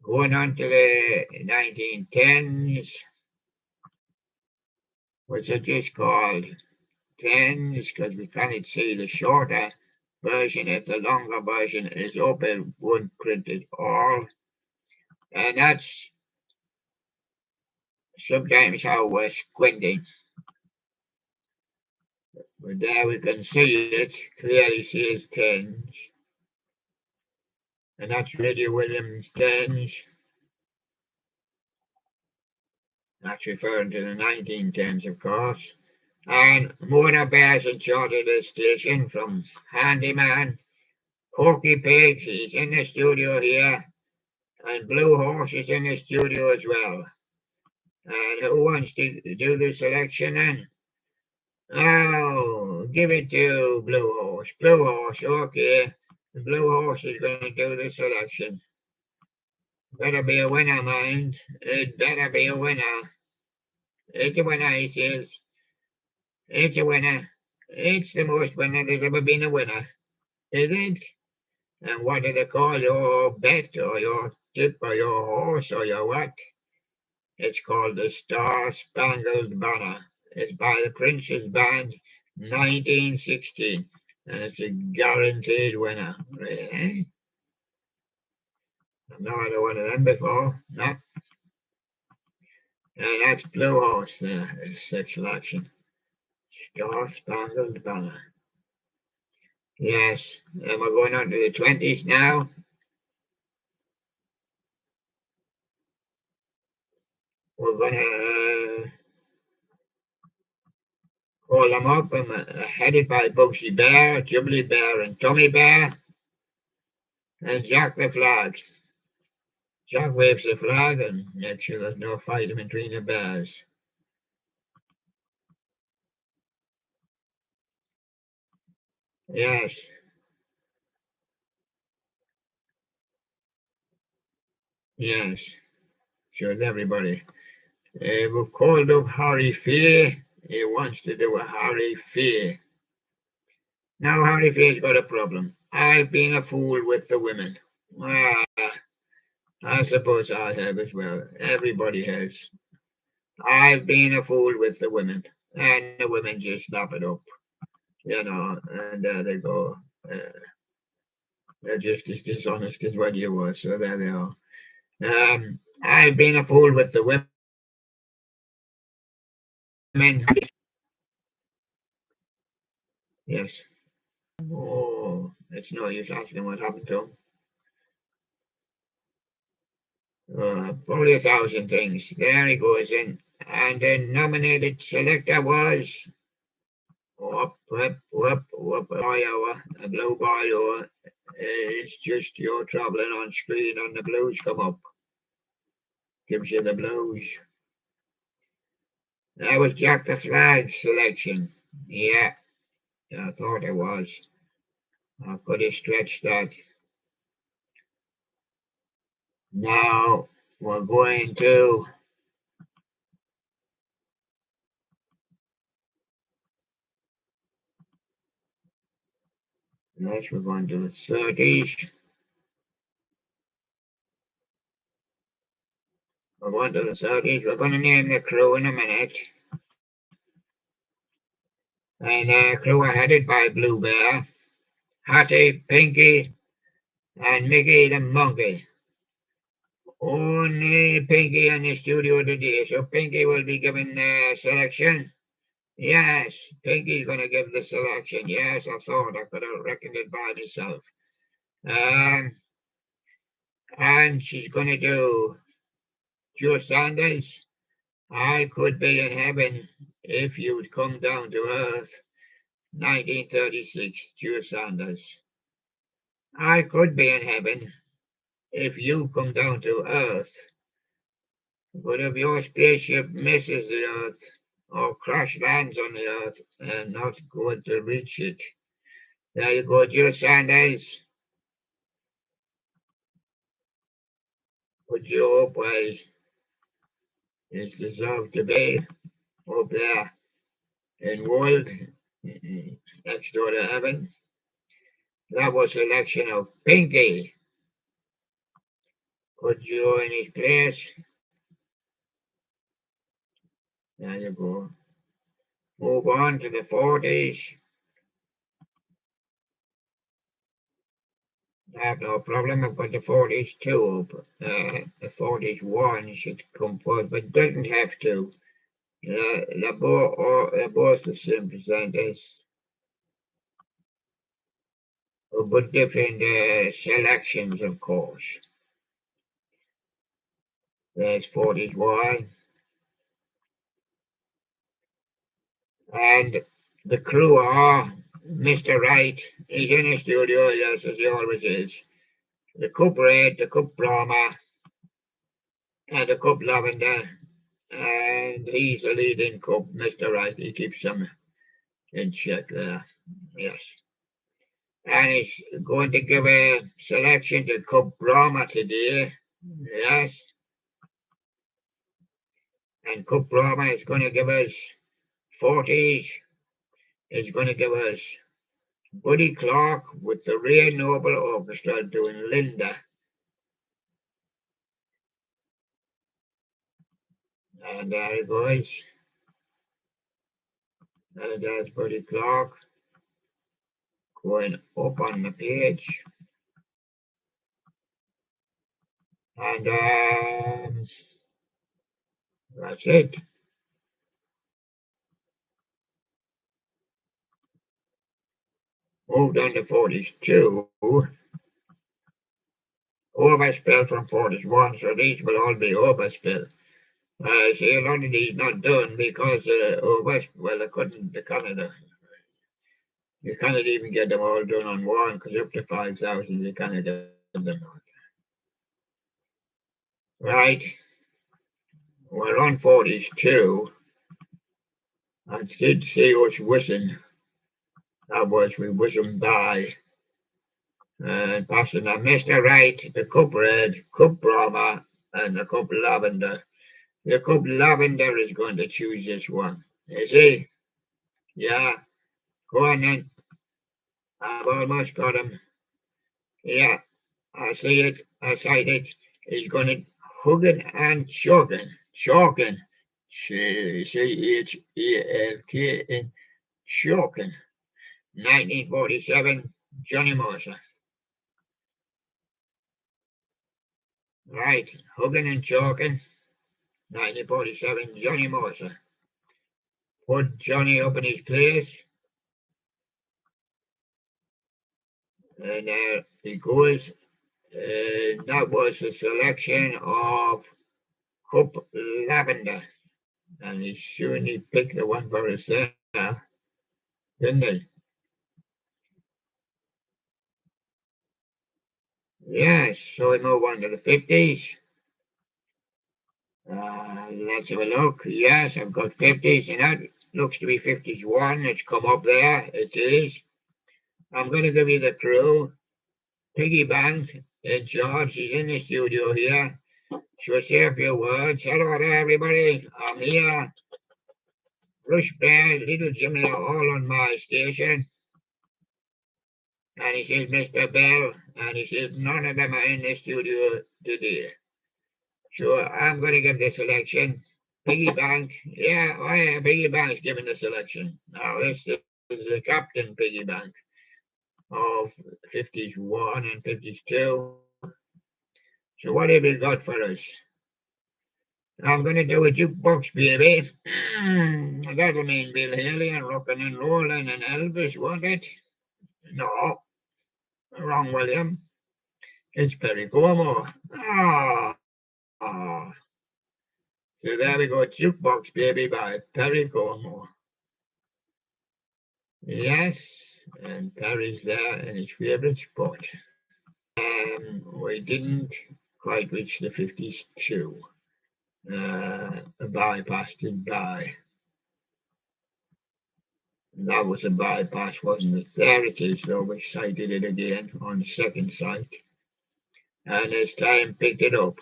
S1: Going on to the 1910s, which are just called 10s because we can't see the shorter version. If the longer version is up, it would print it all. And that's sometimes how we're squinting. But there we can see it, clearly see it's 10s. And that's Radio Williams 10s. That's referring to the 1910s, of course. And Mona Bears in charge of the station from Handyman. Porky Pig, he's in the studio here. And Blue Horse is in the studio as well. And who wants to do the selection then? Oh, give it to Blue Horse. Blue Horse, okay. The Blue Horse is going to do the selection. Better be a winner, mind. It better be a winner. It's a winner, he says. It's a winner. It's the most winner there's ever been a winner. Is it? And what do they call your bet or your tip or your horse or your what? It's called the Star-Spangled Banner. It's by the Prince's Band, 1916. And it's a guaranteed winner. Really? I've never had one of them before. No. And that's Blue Horse there. It's selection. Star-Spangled Banner. Yes. And we're going on to the 20s now. We're going to call them up. Headed by Bugsy Bear, Jubilee Bear, and Tommy Bear. And Jack the Flag. Jack waves the flag and makes sure there's no fight between the bears. Yes. Yes. Shows everybody. We've called up Harry Faye. He wants to do a Harry Faye. Now Harry Faye's got a problem. I've been a fool with the women. I suppose I have as well. Everybody has. I've been a fool with the women. And the women just lap it up. And there they go. They're just as dishonest as what you were, so there they are. I've been a fool with the women. Yes. Oh, it's no use asking what happened to him. Probably 1,000 things. There he goes in. And the nominated selector was whoop, whoop, whoop, whoop, Iowa, a blue boy. It's just you're traveling on screen and the blues come up. Gives you the blues. That was Jack the Flag selection. Yeah, I thought it was. I could have stretched that. Now we're going to we're going to the 30s. We're going to the 30s. We're going to name the crew in a minute. And crew are headed by Blue Bear, Hattie, Pinky, and Mickey the Monkey. Only Pinky in the studio today, so Pinky will be giving the selection. Yes, Pinky's going to give the selection. Yes, I thought I could have reckoned it by myself. And she's going to do Joe Sanders. I could be in heaven if you'd come down to earth. 1936, Joe Sanders. I could be in heaven if you come down to earth. But if your spaceship misses the earth or crash lands on the earth and not going to reach it, there you go, Joe Sanders. But Joe Upwise is deserved to be up there in world next door to heaven. That was selection of Pinky. Put Joe in his place. There you go. Move on to the 40s. I have no problem. I've got the 40s too. The 40s one should come forward, but doesn't have to. They're both the same percentage, but different selections, of course. There's 40s one. And the crew are Mr. Wright. He's in the studio, yes, as he always is. The Cup Red, the Cup Brahma, and the Cup Lavender. And he's the leading Cup, Mr. Wright. He keeps them in check there. Yes. And he's going to give a selection to Cup Brahma today. Yes. And Cup Brahma is going to give us 40s. It's going to give us Buddy Clark with the Ray Noble Orchestra doing Linda. And there it goes. And there's Buddy Clark going up on the page. And that's it. Moved on to 42. Overspill from 41, so these will all be overspill. See, a lot of these not done because well, you cannot even get them all done on one, because up to 5,000 you cannot get them on. Right, we're on 42. I did see us wishing. That was we wishing by. And passing the Mr. Right, the Cup Red, Cup Brahma, and the Cup Lavender. The Cup Lavender is going to choose this one. Is he? Yeah. Go on then. I've almost got him. Yeah, I see it. I sight it. He's going to hugging and choking. Choking. C-H-E-L-K-N. Choking. 1947, Johnny Mercer. Right, hugging and choking. 1947, Johnny Mercer. Put Johnny up in his place. And there he goes. That was a selection of Cup Lavender. And he surely picked the one for us there, didn't he? Yes, so we move on to the 50s. Let's have a look. Yes, I've got 50s, and that looks to be 50s one. It's come up there. It is. I'm going to give you the crew. Piggy Bank, George, he's in the studio here. She'll say a few words. Hello there, everybody. I'm here. Rush Bear, Little Jimmy are all on my station. And he says, Mr. Bell, and he says, none of them are in the studio today. So I'm going to give the selection. Piggy Bank, yeah, Piggy Bank's giving the selection. Now, this is the Captain Piggy Bank of 50s 1 and 50s 2. So what have you got for us? I'm going to do a jukebox, baby. That'll mean Bill Haley and rockin' and rollin' and Elvis, won't it? No, wrong, William. It's Perry Como. Ah, ah. So there we go, Jukebox Baby by Perry Como. Yes, and Perry's there in his favourite spot. We didn't quite reach the 50s too. A bypass did by. That was a bypass, wasn't it? There it is, though. We sighted it again on the second sight. And this time picked it up.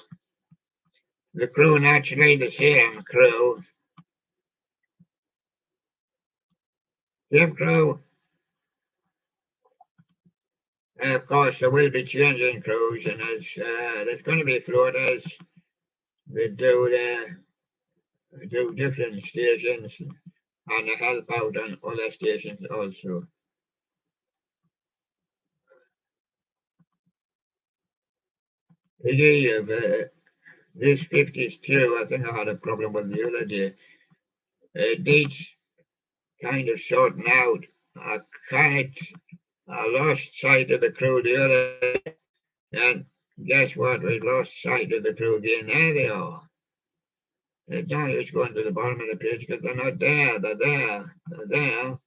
S1: The crew, naturally the same crew. Same crew. And of course, there will be changing crews, and there's going to be floaters that do different stations and help out on other stations also. This 52, I think I had a problem with the other day. It needs kind of sorting out. I can't, I lost sight of the crew the other day, and guess what? We lost sight of the crew again. There they are. It's not just going to the bottom of the page because they're not there. They're there.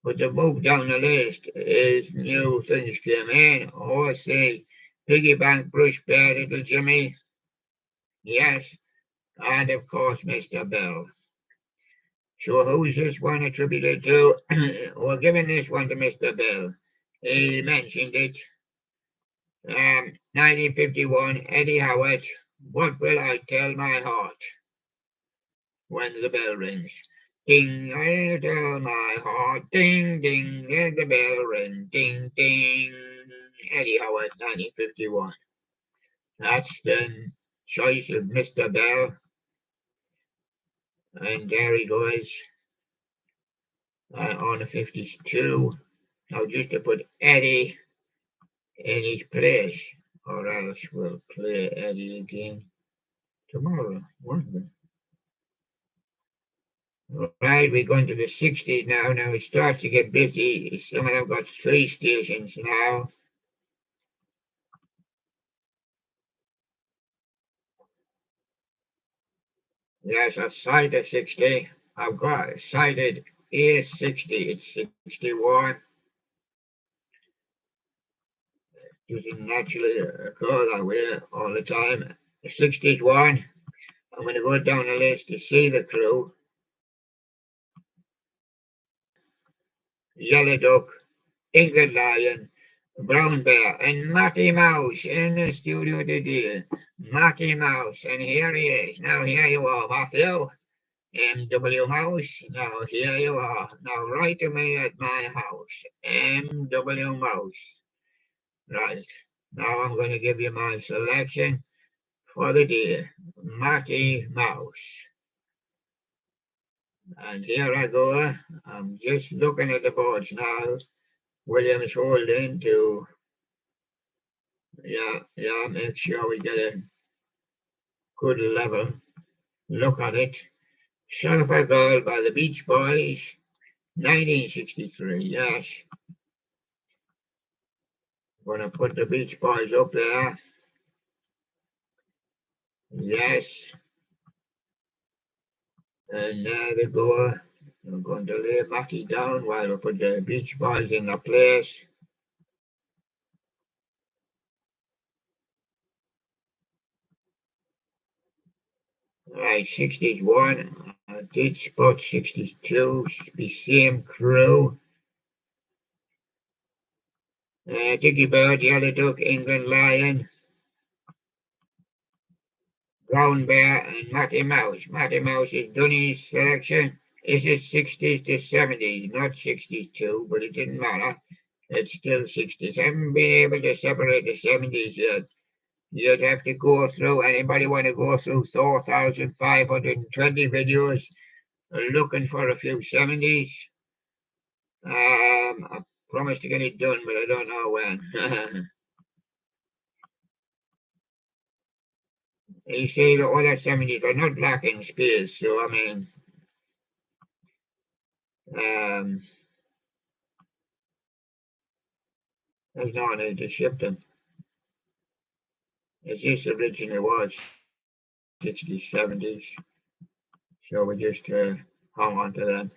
S1: But the move down the list is new things came in. Oh, I see. Piggy Bank, Bruce Bear, Little Jimmy. Yes. And of course, Mr. Bell. So who's this one attributed to? We're giving this one to Mr. Bell. He mentioned it. 1951, Eddie Howard. What will I tell my heart when the bell rings? Ding, I tell my heart. Ding, ding, let the bell ring. Ding, ding. Eddie Howard, 1951. That's the choice of Mr. Bell. And there he goes on the 52. Now just to put Eddie in his place, or else we'll play Eddie again tomorrow, won't we? Right, we're going to the 60s now. Now it starts to get busy. Some of them got 3 stations now. Yes, I cited 60. I've got cited A60. It's 61. Doesn't naturally occur that way all the time. 61. I'm going to go down the list to see the crew. Yellow Duck, England Lion, Brown Bear, and Matty Mouse in the studio today. Matty Mouse, and here he is. Now here you are, Matthew. M.W. Mouse, now here you are. Now write to me at my house. M.W. Mouse. Right. Now I'm going to give you my selection for the day. Matty Mouse. And here I go. I'm just looking at the boards now. Williams holding to, make sure we get a good level look at it. Surfer Girl by the Beach Boys, 1963, yes. I'm going to put the Beach Boys up there. Yes. And there they go. I'm going to lay Matty down while we put the Beach Boys in their place. Right, 61. I did spot 62. Should be same crew. Dickie Bird, Yellow Duck, England Lion, Brown Bear, and Matty Mouse. Matty Mouse is Dunny's selection. This is 60s to 70s, not 62, but it didn't matter. It's still 60s. I haven't been able to separate the 70s yet. You'd have to go through, anybody want to go through 4,520 videos looking for a few 70s? I promised to get it done, but I don't know when. You see, the other 70s are not lacking space, so I mean, um, there's no need to ship them. As this originally was 60s, 70s, so we just hung on to them.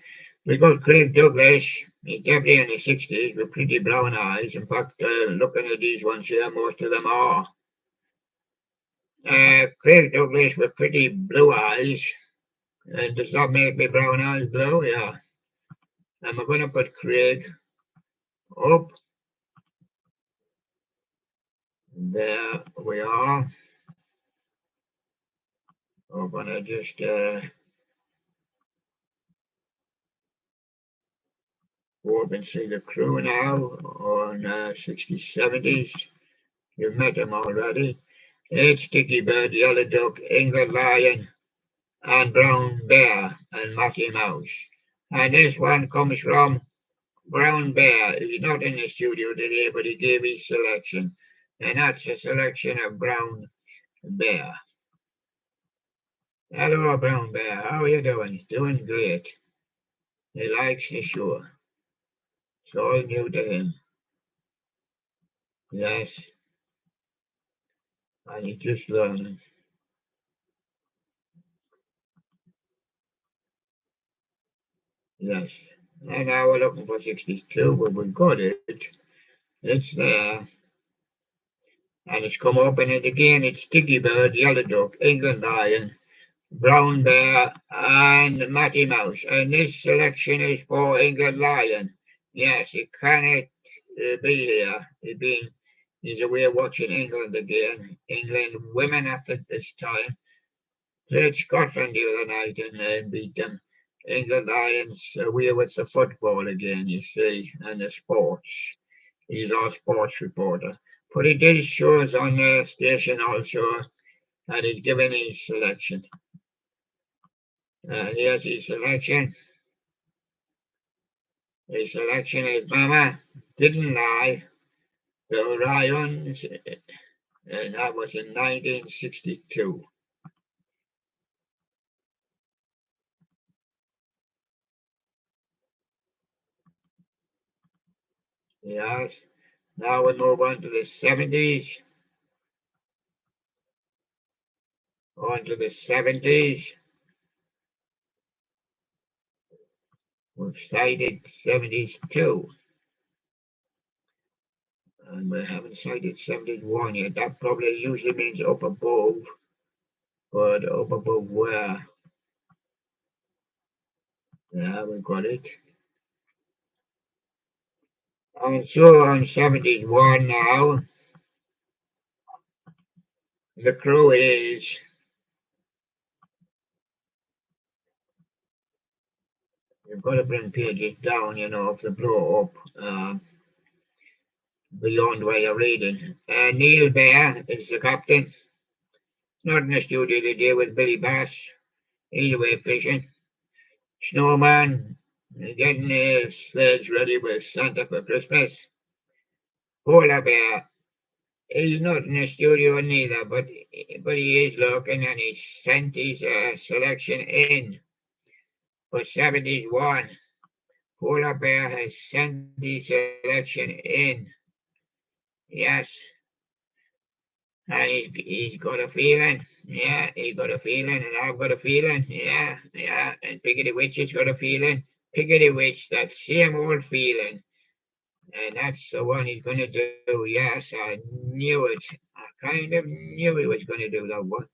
S1: We got Craig Douglas, he's definitely in the 60s with pretty brown eyes. In fact, looking at these ones here, most of them are. Craig Douglas with pretty blue eyes. And does that make me brown eyes blue? Yeah. And we're going to put Craig up. There we are. We're going to just go up and see the crew now on 60s, 70s. You've met them already. It's Dicky Bird, Yellow Duck, England Lion, and Brown Bear, and Matty Mouse. And this one comes from Brown Bear. He's not in the studio today, but he gave his selection. And that's a selection of Brown Bear. Hello, Brown Bear. How are you doing? Doing great. He likes the show. It's all new to him. Yes. And he's just learning. Yes. And now we're looking for 62, but we've got it. It's there. And it's come up, and again, it's Dicky Bird, Yellow Duck, England Lion, Brown Bear, and Matty Mouse. And this selection is for England Lion. Yes, he cannot be here. He's away watching England again. England women at this time. Played Scotland the other night and beat them. England Lions away with the football again, you see, and the sports. He's our sports reporter. But he did shows on the station also, and he's given his selection. Here's his selection. His selection is Mama Didn't Lie, the Ryans, and that was in 1962. Yes. Now we move on to the 70s. On to the 70s. We've cited 70s too. And we haven't cited 71 yet. That probably usually means up above. But up above where? Yeah, we got it. And so on 71 now. The crew is you've got to bring pages down, if they blow up beyond where you're reading. Neil Bear is the captain. Not in the studio today with Billy Bass. He's away fishing. Snowman getting his sledge ready with Santa for Christmas. Polar Bear, he's not in the studio neither, but he is looking and he's sent his selection in for 71. Polar Bear has sent his selection in. Yes. And he's got a feeling. Yeah, he's got a feeling, and I've got a feeling. Yeah, yeah. And Piggity Witch has got a feeling. Piggity Witch, that same old feeling. And that's the one he's going to do. Yes, I knew it. I kind of knew he was going to do that one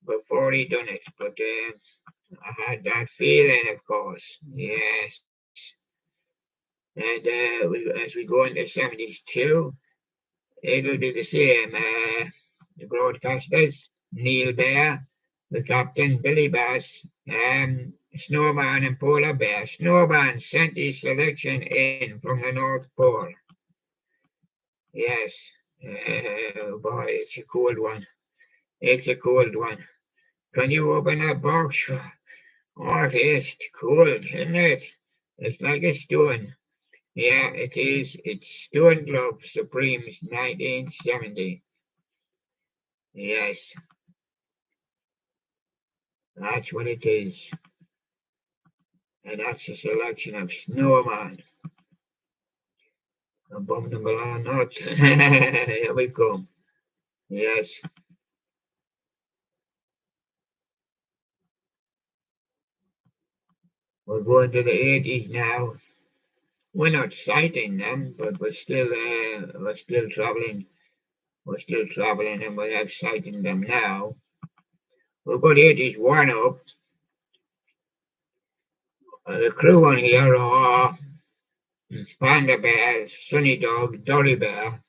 S1: before he done it. But I had that feeling, of course. Yes. And as we go into 72, it'll be the same. The broadcasters, Neil Bear, the captain, Billy Bass, Snowman and Polar Bear. Snowman sent his selection in from the North Pole. Yes. Oh boy, it's a cold one. It's a cold one. Can you open that box? Oh, it's cold, isn't it? It's like a stone. Yeah, it is. It's Stone Globe Supremes 1970. Yes, that's what it is. And that's a selection of Snowman. Abominable or not. Here we come. Yes. We're going to the 80s now. We're not citing them, but we're still traveling. We're still traveling and we have citing them now. We've got 80s one up. The crew on here are Panda Bear, Sunny Dog, Dory Bear,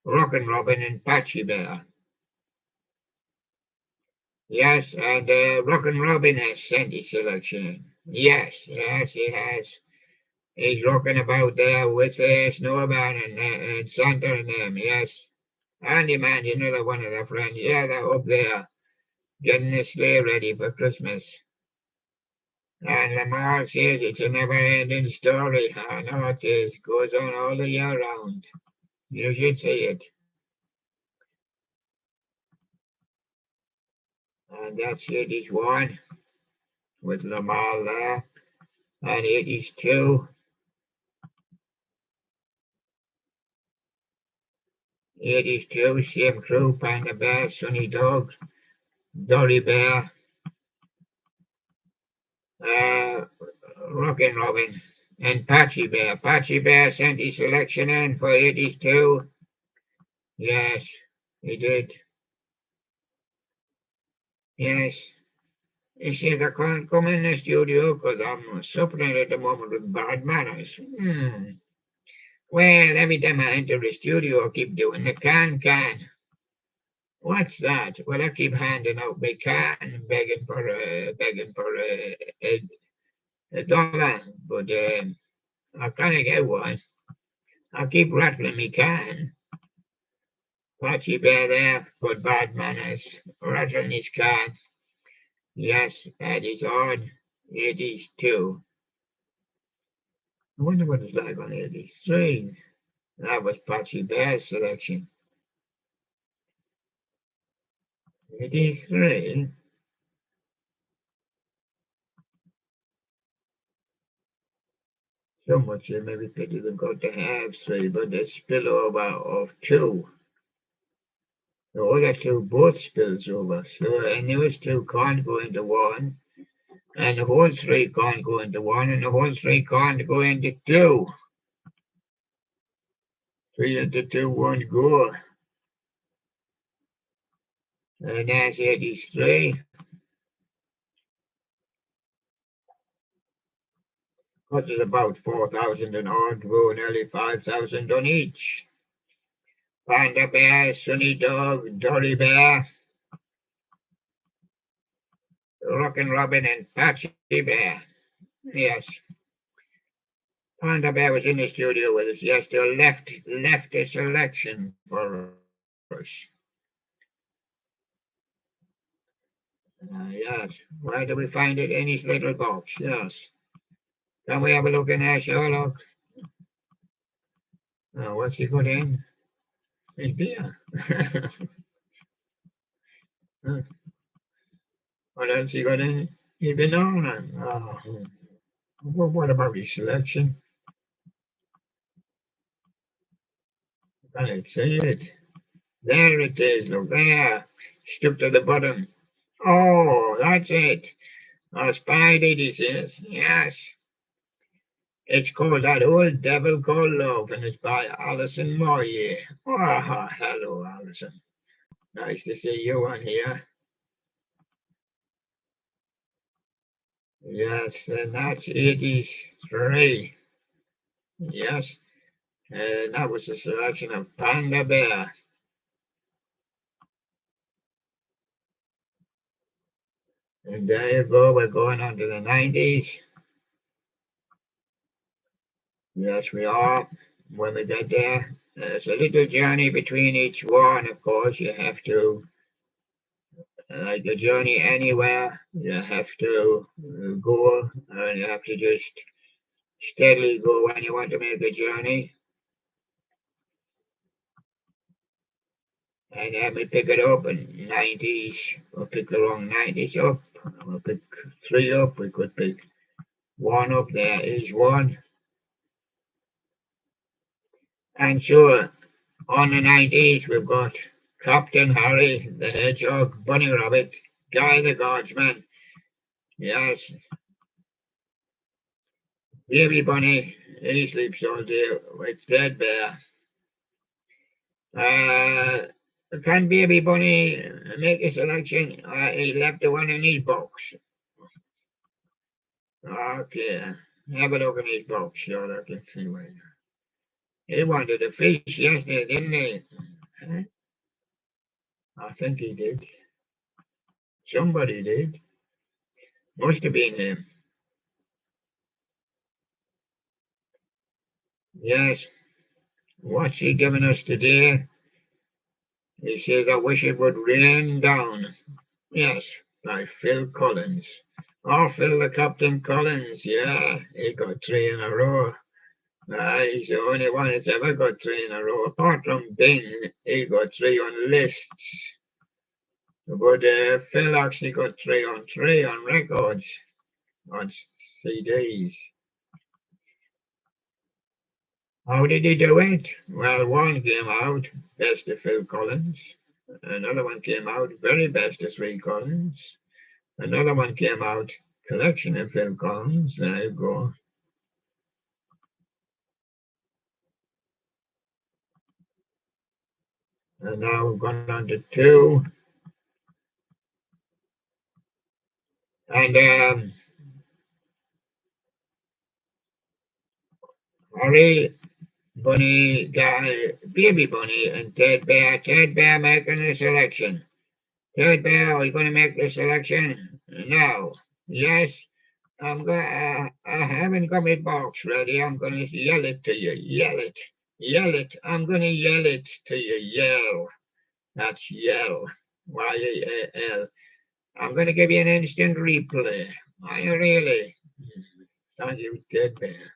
S1: Rockin' Robin, and Patchy Bear. Yes, and Rockin' Robin has sent his selection in. Yes, he has. He's rocking about there with Snowman and Santa and them, yes. Andy Man, another one of their friends. Yeah, they're up there getting the sleigh ready for Christmas. And Lamar says it's a never-ending story. I know it is. Goes on all the year round. You should see it. And that's 81 with Lamar there. And 82. 82, same crew, Panda Bear, Sunny Dog, Dory Bear, uh, Rockin' Robin, and Patchy Bear. Patchy Bear sent his selection in for 82. Yes, he did. Yes. He said I can't come in the studio because I'm suffering at the moment with bad manners. Well, every time I enter the studio, I keep doing the can. What's that? Well, I keep handing out my can, begging for a dollar, but I can't get one. I keep rattling me can. Patchy Bear there, good bad manners, rattling his can. Yes, that is on. It is too. I wonder what it's like on 83. That was Patchy Bear's selection. 83. So much maybe pity them got to have 3, but the spillover of 2. The other 2 both spills over. So and those 2 can't go into 1. And the whole 3 can't go into 1, and the whole 3 can't go into 2. 3 into 2 won't go. And that's 83. Which is about 4,000 and odd, nearly 5,000 on each. Panda Bear, Sunny Dog, Dory Bear, Rockin' Robin, and Patchy Bear. Yes. Panda Bear was in the studio with us yesterday, left a selection for us. Yes. Where do we find it in his little box? Yes. Can we have a look in there, Sherlock? What's he got in? His beer. What else he got in? He's been on. What about his selection? Can't see it. There it is, look there. Stuck to the bottom. Oh, that's it. I spied it, he says. Yes. It's called That Old Devil Called Love, and it's by Alison Moyer. Oh, hello, Alison. Nice to see you on here. Yes, and that's 83. Yes, and that was a selection of Panda Bear. And there you go, we're going on to the 90s. Yes, we are. When we get there, there's a little journey between each one, of course. You have to, like a journey anywhere, you have to go, and you have to just steadily go when you want to make a journey. And then we pick it up in 90s. We'll pick the wrong 90s up. We'll pick 3 up. We could pick 1 up. There is 1. And sure, on the 90s, we've got Captain Harry, the Hedgehog, Bunny Rabbit, Guy the Guardsman. Yes, Baby Bunny, he sleeps all day with Dead Bear. Can Baby Bunny make a selection? He left the one in his box. Okay, have a look in his box, sure, I can see where. He wanted a fish yesterday, didn't he? Huh? I think he did. Somebody did. Must have been him. Yes. What's he giving us today? He says, I wish it would rain down. Yes, by Phil Collins. Oh, Phil the Captain Collins. Yeah, he got three in a row. He's the only one that's ever got three in a row. Apart from Bing, he got three on lists. But Phil actually got three on records, on CDs. How did he do it? Well, one came out, Best of Phil Collins. Another one came out, Very Best of Phil Collins. Another one came out, Collection of Phil Collins. There you go. And now we've gone on to two. And Harry, Bunny, Guy, Baby Bunny, and Ted Bear. Ted Bear making the selection. Ted Bear, are you going to make the selection? No. Yes. I haven't got my box ready. I'm going to yell it to you. Yell it. Yell it. I'm going to yell it to you. Yell. That's yell. Y-E-A-L. I'm going to give you an instant replay. Are you really? Thank you, Ted Bear.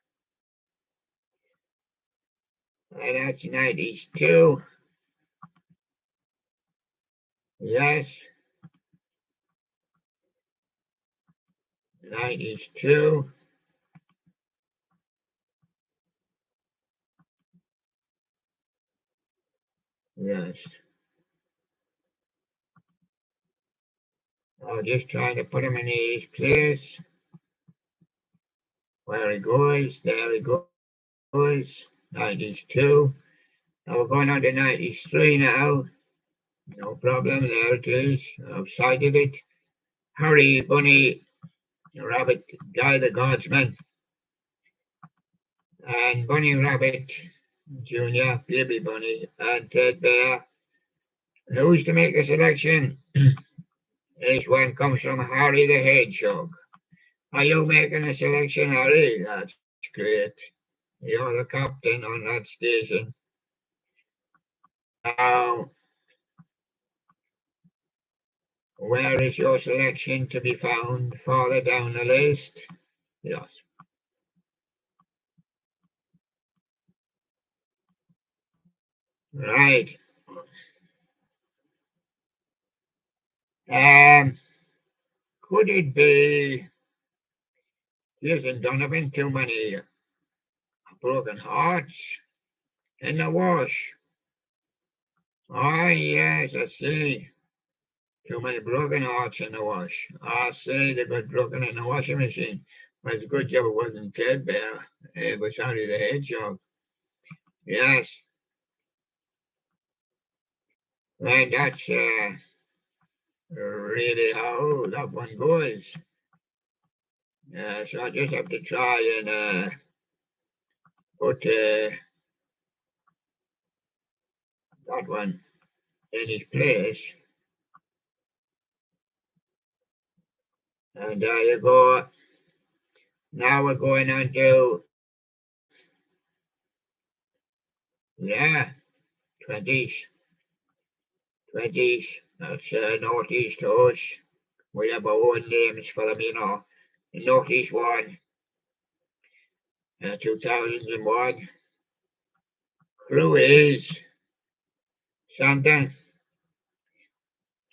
S1: That's 92. Yes. 92. Yes. I'm just trying to put him in his place. Where he goes. There he goes. 92. Now we're going on to 93 now. No problem. There it is. I've sighted it. Harry, Bunny, Rabbit, Guy the Guardsman, and Bunny Rabbit Jr., Baby Bunny, and Ted Bear. Who's to make the selection? This one comes from Harry the Hedgehog. Are you making the selection, Harry? That's great. You're the captain on that station. Now, where is your selection to be found? Farther down the list? Yes. Right. Um, could it be Jason Donovan? Too many broken hearts in the wash. Ah, yes, I see. Too many broken hearts in the wash. I see they got broken in the washing machine. But it's a good job it wasn't Ted Bear. It was only the hedgehog. Yes. And that's really how that one goes. So I just have to try and put that one in his place. And there you go. Now we're going on to, yeah, 20s. 20s. That's Northeast to us. We have our own names for them, you know. The Northeast one, 2001. Crew is Santa.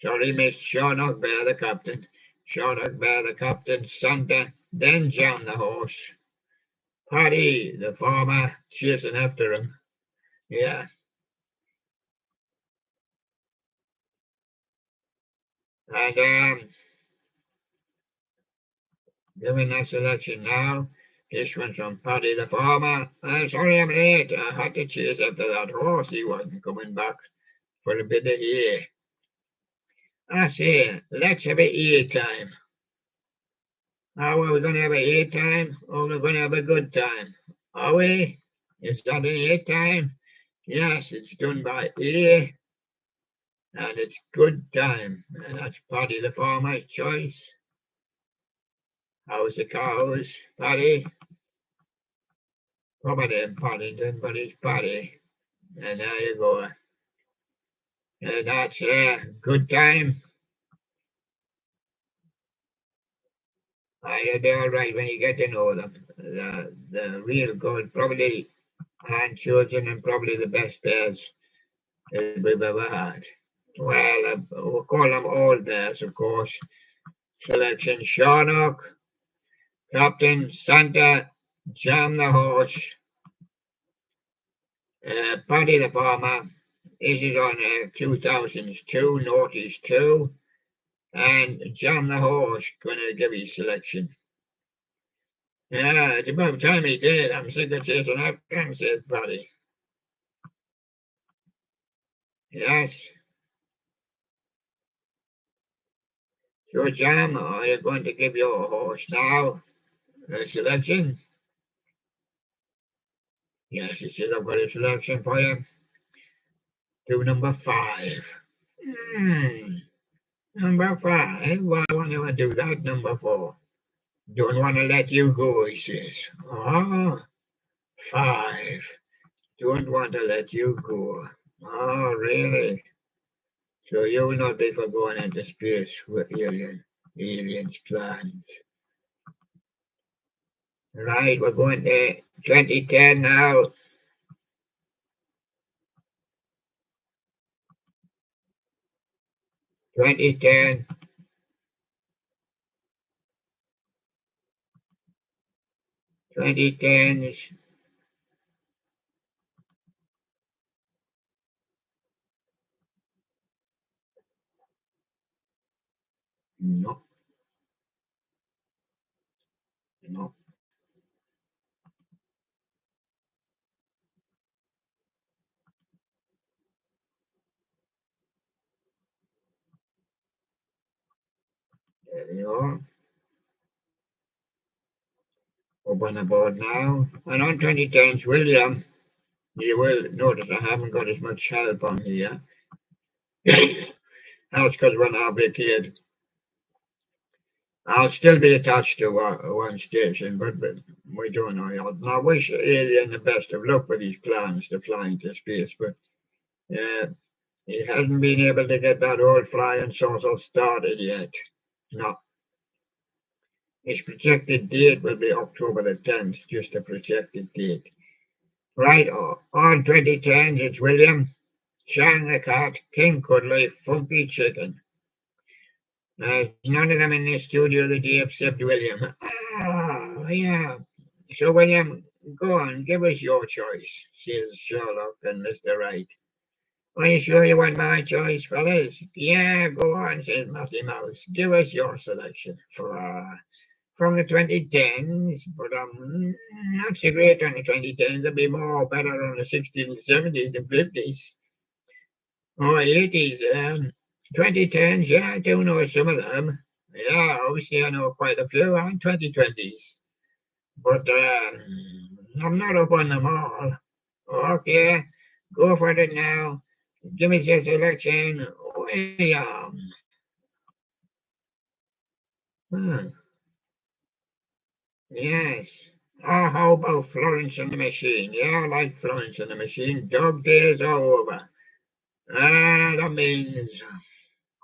S1: Sorry, Miss Sean Bear, the captain. Sean Bear, the captain. Santa. Then John, the horse. Paddy, the farmer, chasing after him. Yeah. And doing that selection now. This one's from Paddy the farmer. Sorry I'm late. I had to chase after that horse. He wasn't coming back for a bit of hay. I say, let's have a hay time. How are we going to have a hay time? Or we're going to have a good time? Are we? Is that an hay time? Yes, it's done by ear, and it's good time. And that's Paddy the farmer's choice. How's the cows, Paddy? Probably in Paddington, but it's Paddy. And there you go. And that's a good time. They're all right when you get to know them. The real good, probably grandchildren and probably the best bears that we've ever had. Well, we'll call them old bears, of course. Selection Sharnock, Captain Santa, Jam the Horse, Paddy the Farmer. This is on 2002, Noughties 2. And Jam the Horse gonna give his selection. Yeah, it's about time he did. I'm sick of chasing after him, says Paddy. Yes. So, Jam, are you going to give your horse now a selection? Yes, he said I've got a selection for you. To number 5. Number 5? Why won't you do that, number 4? Don't want to let you go, he says. Oh, 5. Don't want to let you go. Oh, really? So you will not be for going into space with aliens plans. Right, we're going to 2010 now. 2010. 2010s. No, no. There you are. Open the board now. And on 2010s, William, you will notice I haven't got as much help on here. That's because when I be a kid, I'll still be attached to one station, but we don't know. I wish Alien the best of luck with his plans to fly into space, but uh, he hasn't been able to get that old flying saucer started yet. No. His projected date will be October the 10th, just a projected date. Right, on 2010s, it's William, Chang the Cat, King Cuddly, Funky Chicken. There's none of them in the studio today except William. Ah, yeah. So, William, go on, give us your choice, says Sherlock and Mr. Right. Are you sure you want my choice, fellas? Yeah, go on, says Matty Mouse. Give us your selection from the 2010s, but not so great on the 2010s. There'll be more better on the 60s, 70s, and 50s. Oh, 80s, 2010s, yeah, I do know some of them. Yeah, obviously I know quite a few on 2020s, but I'm not up on them all. Okay, go for it now. Give me your selection, William. Hmm, yes. Oh, how about Florence and the Machine? Yeah, I like Florence and the Machine. Dog days are over. That means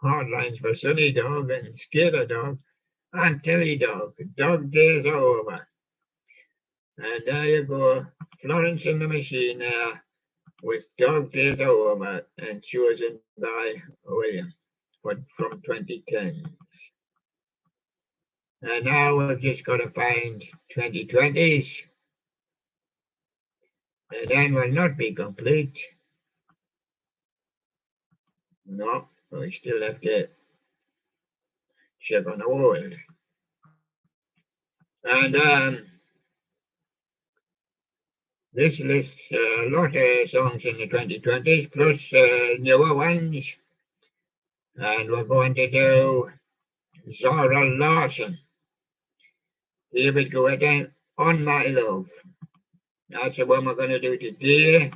S1: hard lines for Sunny Dog and Skater Dog. And Tilly Dog, dog days are over. And there you go, Florence and the Machine there with Dog Days Are Over and chosen by William from 2010. And now we've just got to find 2020s and then we'll not be complete. No, we still have to check on the world. And this lists a lot of songs in the 2020s plus newer ones. And we're going to do Zara Larson. David Guetta, On My Love. That's the one we're going to do today.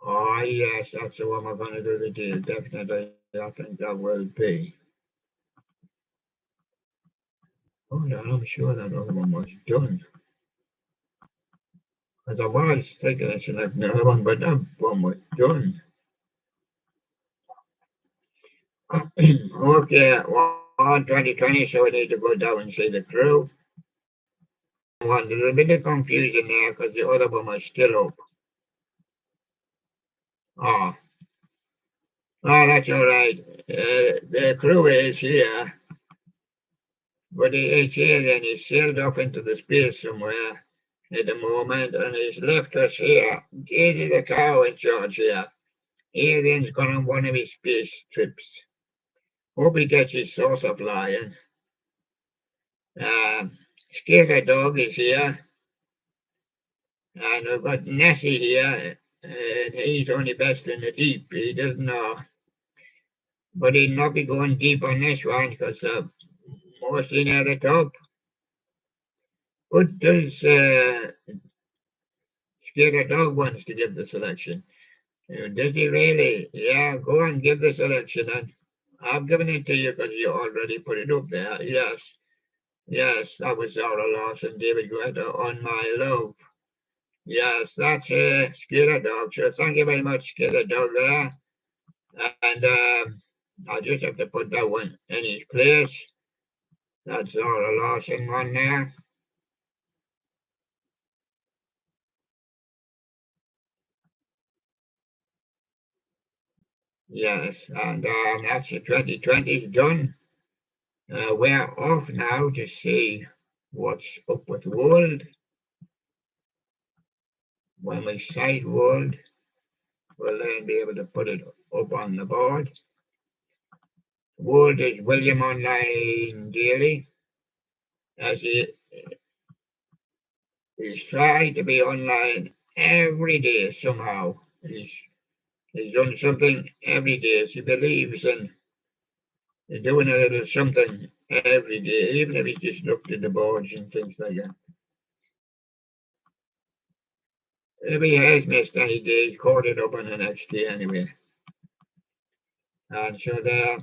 S1: Oh, yes, that's the one we're going to do today. Definitely, I think that will be. Hold on, I'm sure that other one was done. Because I was thinking I select another one, but that one was done. Okay, on 2020, so we need to go down and see the crew. There's a bit of confusion there because the other one was still up. Oh, oh, that's all right. The crew is here, but it's alien. He's sailed off into the space somewhere at the moment, and he's left us here. Daisy the cow in charge here. Alien's gone on one of his space trips. Hope he gets his saucer flying. Scared dog is here. And we've got Nessie here, and he's only best in the deep. He doesn't know. But he'll not be going deep on this one because mostly near the top. What does Scared Dog wants to give the selection? Does he really? Yeah, go on, give the selection then. I've given it to you because you already put it up there. Yes, yes, that was Zara Larson, David Guetta, On My Love. Yes, that's Scared Dog. So thank you very much, Scared Dog there. And I'll just have to put that one in his place. That's Zara Larson one there. Yes, and that's the 2020's done. We're off now to see what's up with the world. When we sight world, we'll then be able to put it up on the board. World is William Online Daily, as he's tried to be online every day somehow. He's done something every day. He believes in doing a little something every day, even if he just looked at the boards and things like that. If he has missed any day, he's caught it up on the next day anyway. And so there.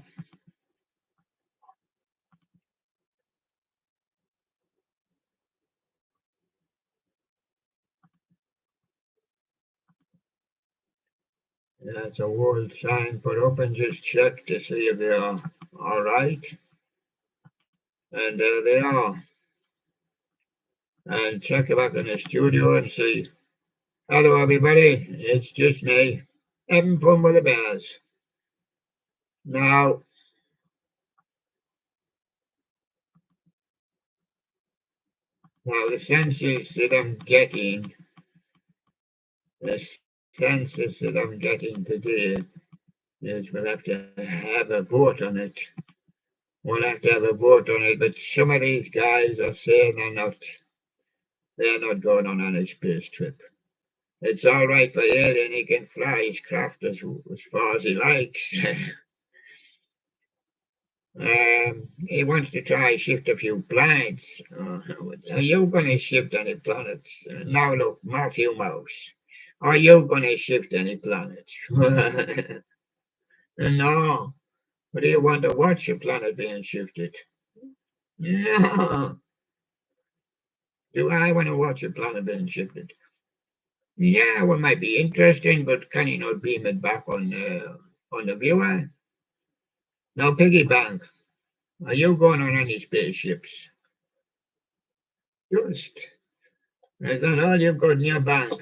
S1: That's a world sign put up, and just check to see if they are all right. And there they are. And check back in the studio and see. Hello, everybody. It's just me. Having fun with the bears. Now, the census that I'm getting, the census that I'm getting today is we'll have to have a vote on it. We'll have to have a vote on it, but some of these guys are saying they're not going on any space trip. It's all right for Alien, he can fly his craft as far as he likes. He wants to try shift a few planets. Are you going to shift any planets? Now look, Matthew Mouse. Are you going to shift any planets? No. But do you want to watch a planet being shifted? No. Do I want to watch a planet being shifted? Yeah, well, it might be interesting, but can you not beam it back on the viewer? Now, Piggy Bank, are you going on any spaceships? Just, is that all you've got in your bank?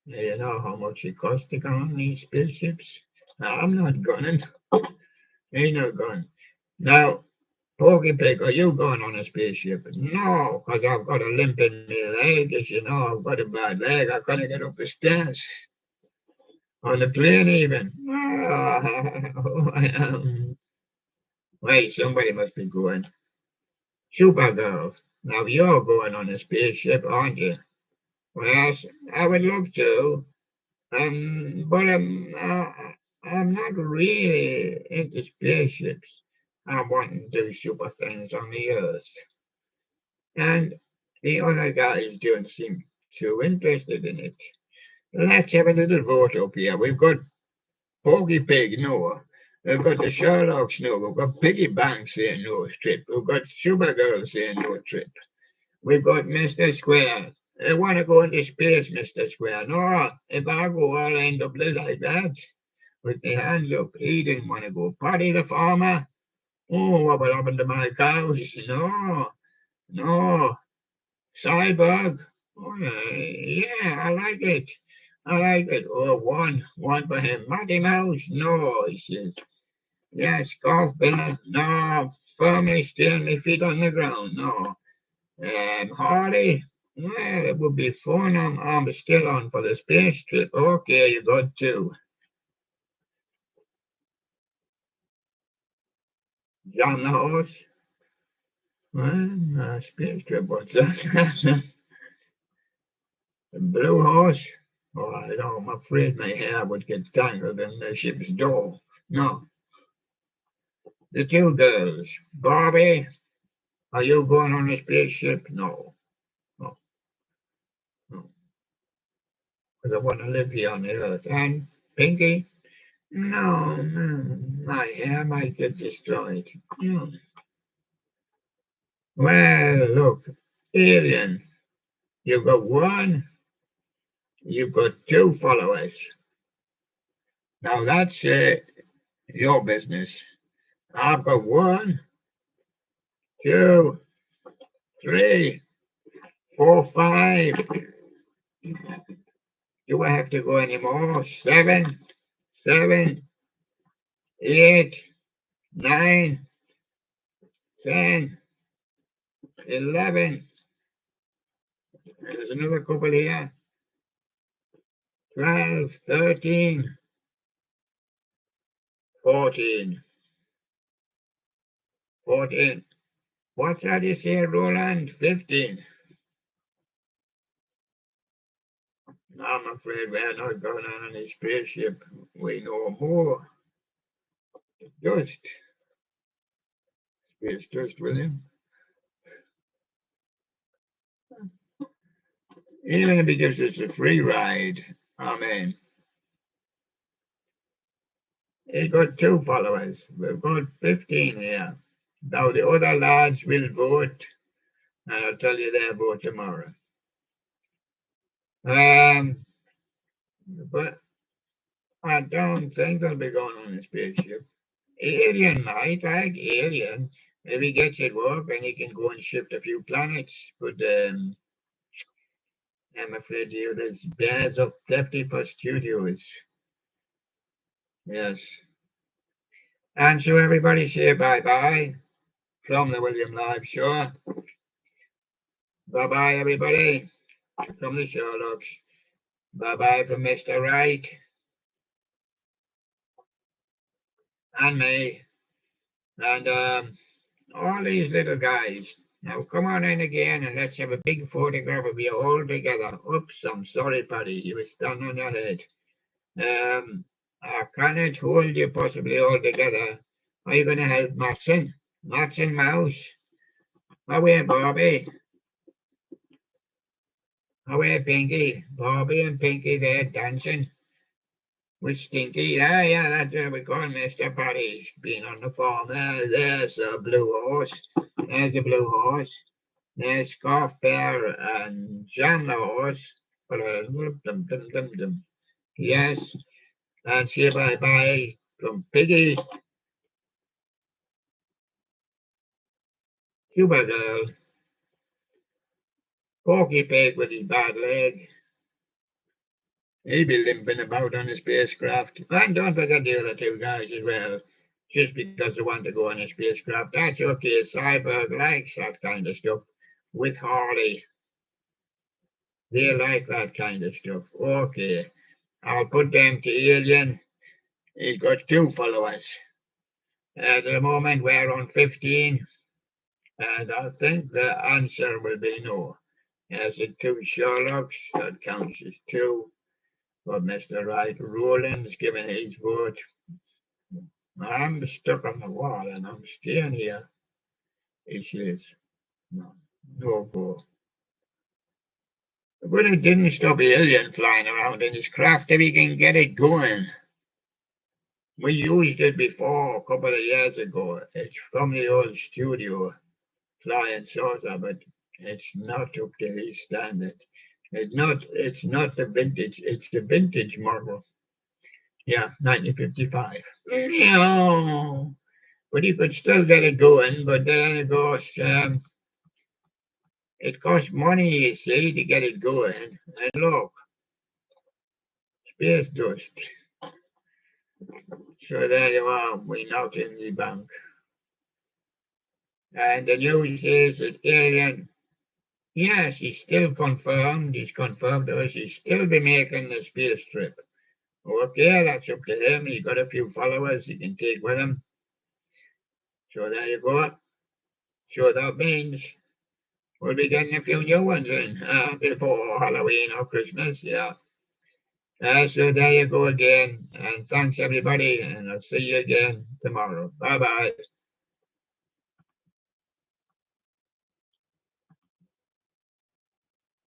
S1: You know how much it costs to go on these spaceships? No, I'm not going. Ain't not going. Now, Porky Pig, are you going on a spaceship? No, because I've got a limp in my leg. As you know, I've got a bad leg. I can't get up the stairs. On the plane, even. Wait, somebody must be going. Supergirl, now you're going on a spaceship, aren't you? Well, I would love to, but I'm not really into spaceships. I want to do super things on the Earth. And the other guys don't seem too interested in it. Let's have a little vote up here. We've got Porky Pig, no. We've got the Sherlocks now. We've got Piggy Bank saying no trip. We've got Supergirl saying no trip. We've got Mr. Square. I want to go into space, Mr. Square. No, if I go, I'll end up like that. With my hands up, he didn't want to go. Paddy the farmer. Oh, what will happen to my cows? No, no. Cyborg. Oh, yeah, I like it. I like it. Oh, one for him. Mighty Mouse. No, he says. Yes, golf ball. No, firmly still, my feet on the ground. No. Hardy. Well, it would be fun. I'm still on for the space trip. Okay, you got two. John the horse. Well, space trip. What's that? The blue horse. Oh, I know. I'm afraid my hair would get tangled in the ship's door. No. The two girls. Barbie, are you going on a spaceship? No. No. No. Because I want to live here on the earth. And Pinky? No, no. My hair might get destroyed. No. Well, look. Alien. You've got one. You've got two followers. Now that's your business. I've got one, two, three, four, five. Do I have to go anymore? Seven, 8, 9, 10, 11. There's another couple here. 12, 13, 14. 14. What's that you say, Roland? 15. I'm afraid we're not going on any spaceship. We know more. Dust. Space dust, William. Even if he gives us a free ride, amen. He's got two followers. We've got 15 here. Now the other lads will vote, and I'll tell you their vote tomorrow. But I don't think they'll be going on a spaceship. Alien might, like Alien. If he gets it working, he can go and shift a few planets. But I'm afraid you there's bears of 21st Studios. Yes. And so everybody say bye-bye from the William Live Show. Bye-bye, everybody, from the Sherlocks. Bye-bye from Mr. Wright and me and all these little guys. Now come on in again and let's have a big photograph of you all together. Oops, I'm sorry, Paddy, you were standing on your head. I cannot hold you possibly all together. Are you going to help Matson? Matson Mouse? Away, Bobby. Away, Pinky. Bobby and Pinky, they're dancing with Stinky. Yeah, that's what we call Mr. Paddy's been on the farm. There's a blue horse. There's a blue horse. There's Scarf Bear and Jam the horse. Yes, and say bye-bye from Piggy, Cuba Girl, Porky Pig with his bad leg. He'll be limping about on the spacecraft. And don't forget the other two guys as well. Just because they want to go on a spacecraft. That's okay. Cyborg likes that kind of stuff. With Harley. They like that kind of stuff. Okay. I'll put them to Alien. He's got two followers. At the moment, we're on 15. And I think the answer will be no. As the two Sherlocks, that counts as two. But Mr. Wright, Roland's given his vote. I'm stuck on the wall and I'm staying here. He says, no go. But it didn't stop Alien flying around in his craft if he can get it going. We used it before a couple of years ago. It's from the old studio, flying saucer, but it's not up to his standard. It's not the vintage. It's the vintage model. Yeah, 1955. No, but you could still get it going. But then of course, it costs money, you see, to get it going. And look, space dust. So there you are. We knocked in the bank, and the news is that Alien. Yes, he's still confirmed. He's confirmed to us he's still be making the space trip. Okay, that's up to him. He's got a few followers he can take with him. So there you go. So that means we'll be getting a few new ones in before Halloween or Christmas. Yeah. So there you go again. And thanks everybody. And I'll see you again tomorrow. Bye bye.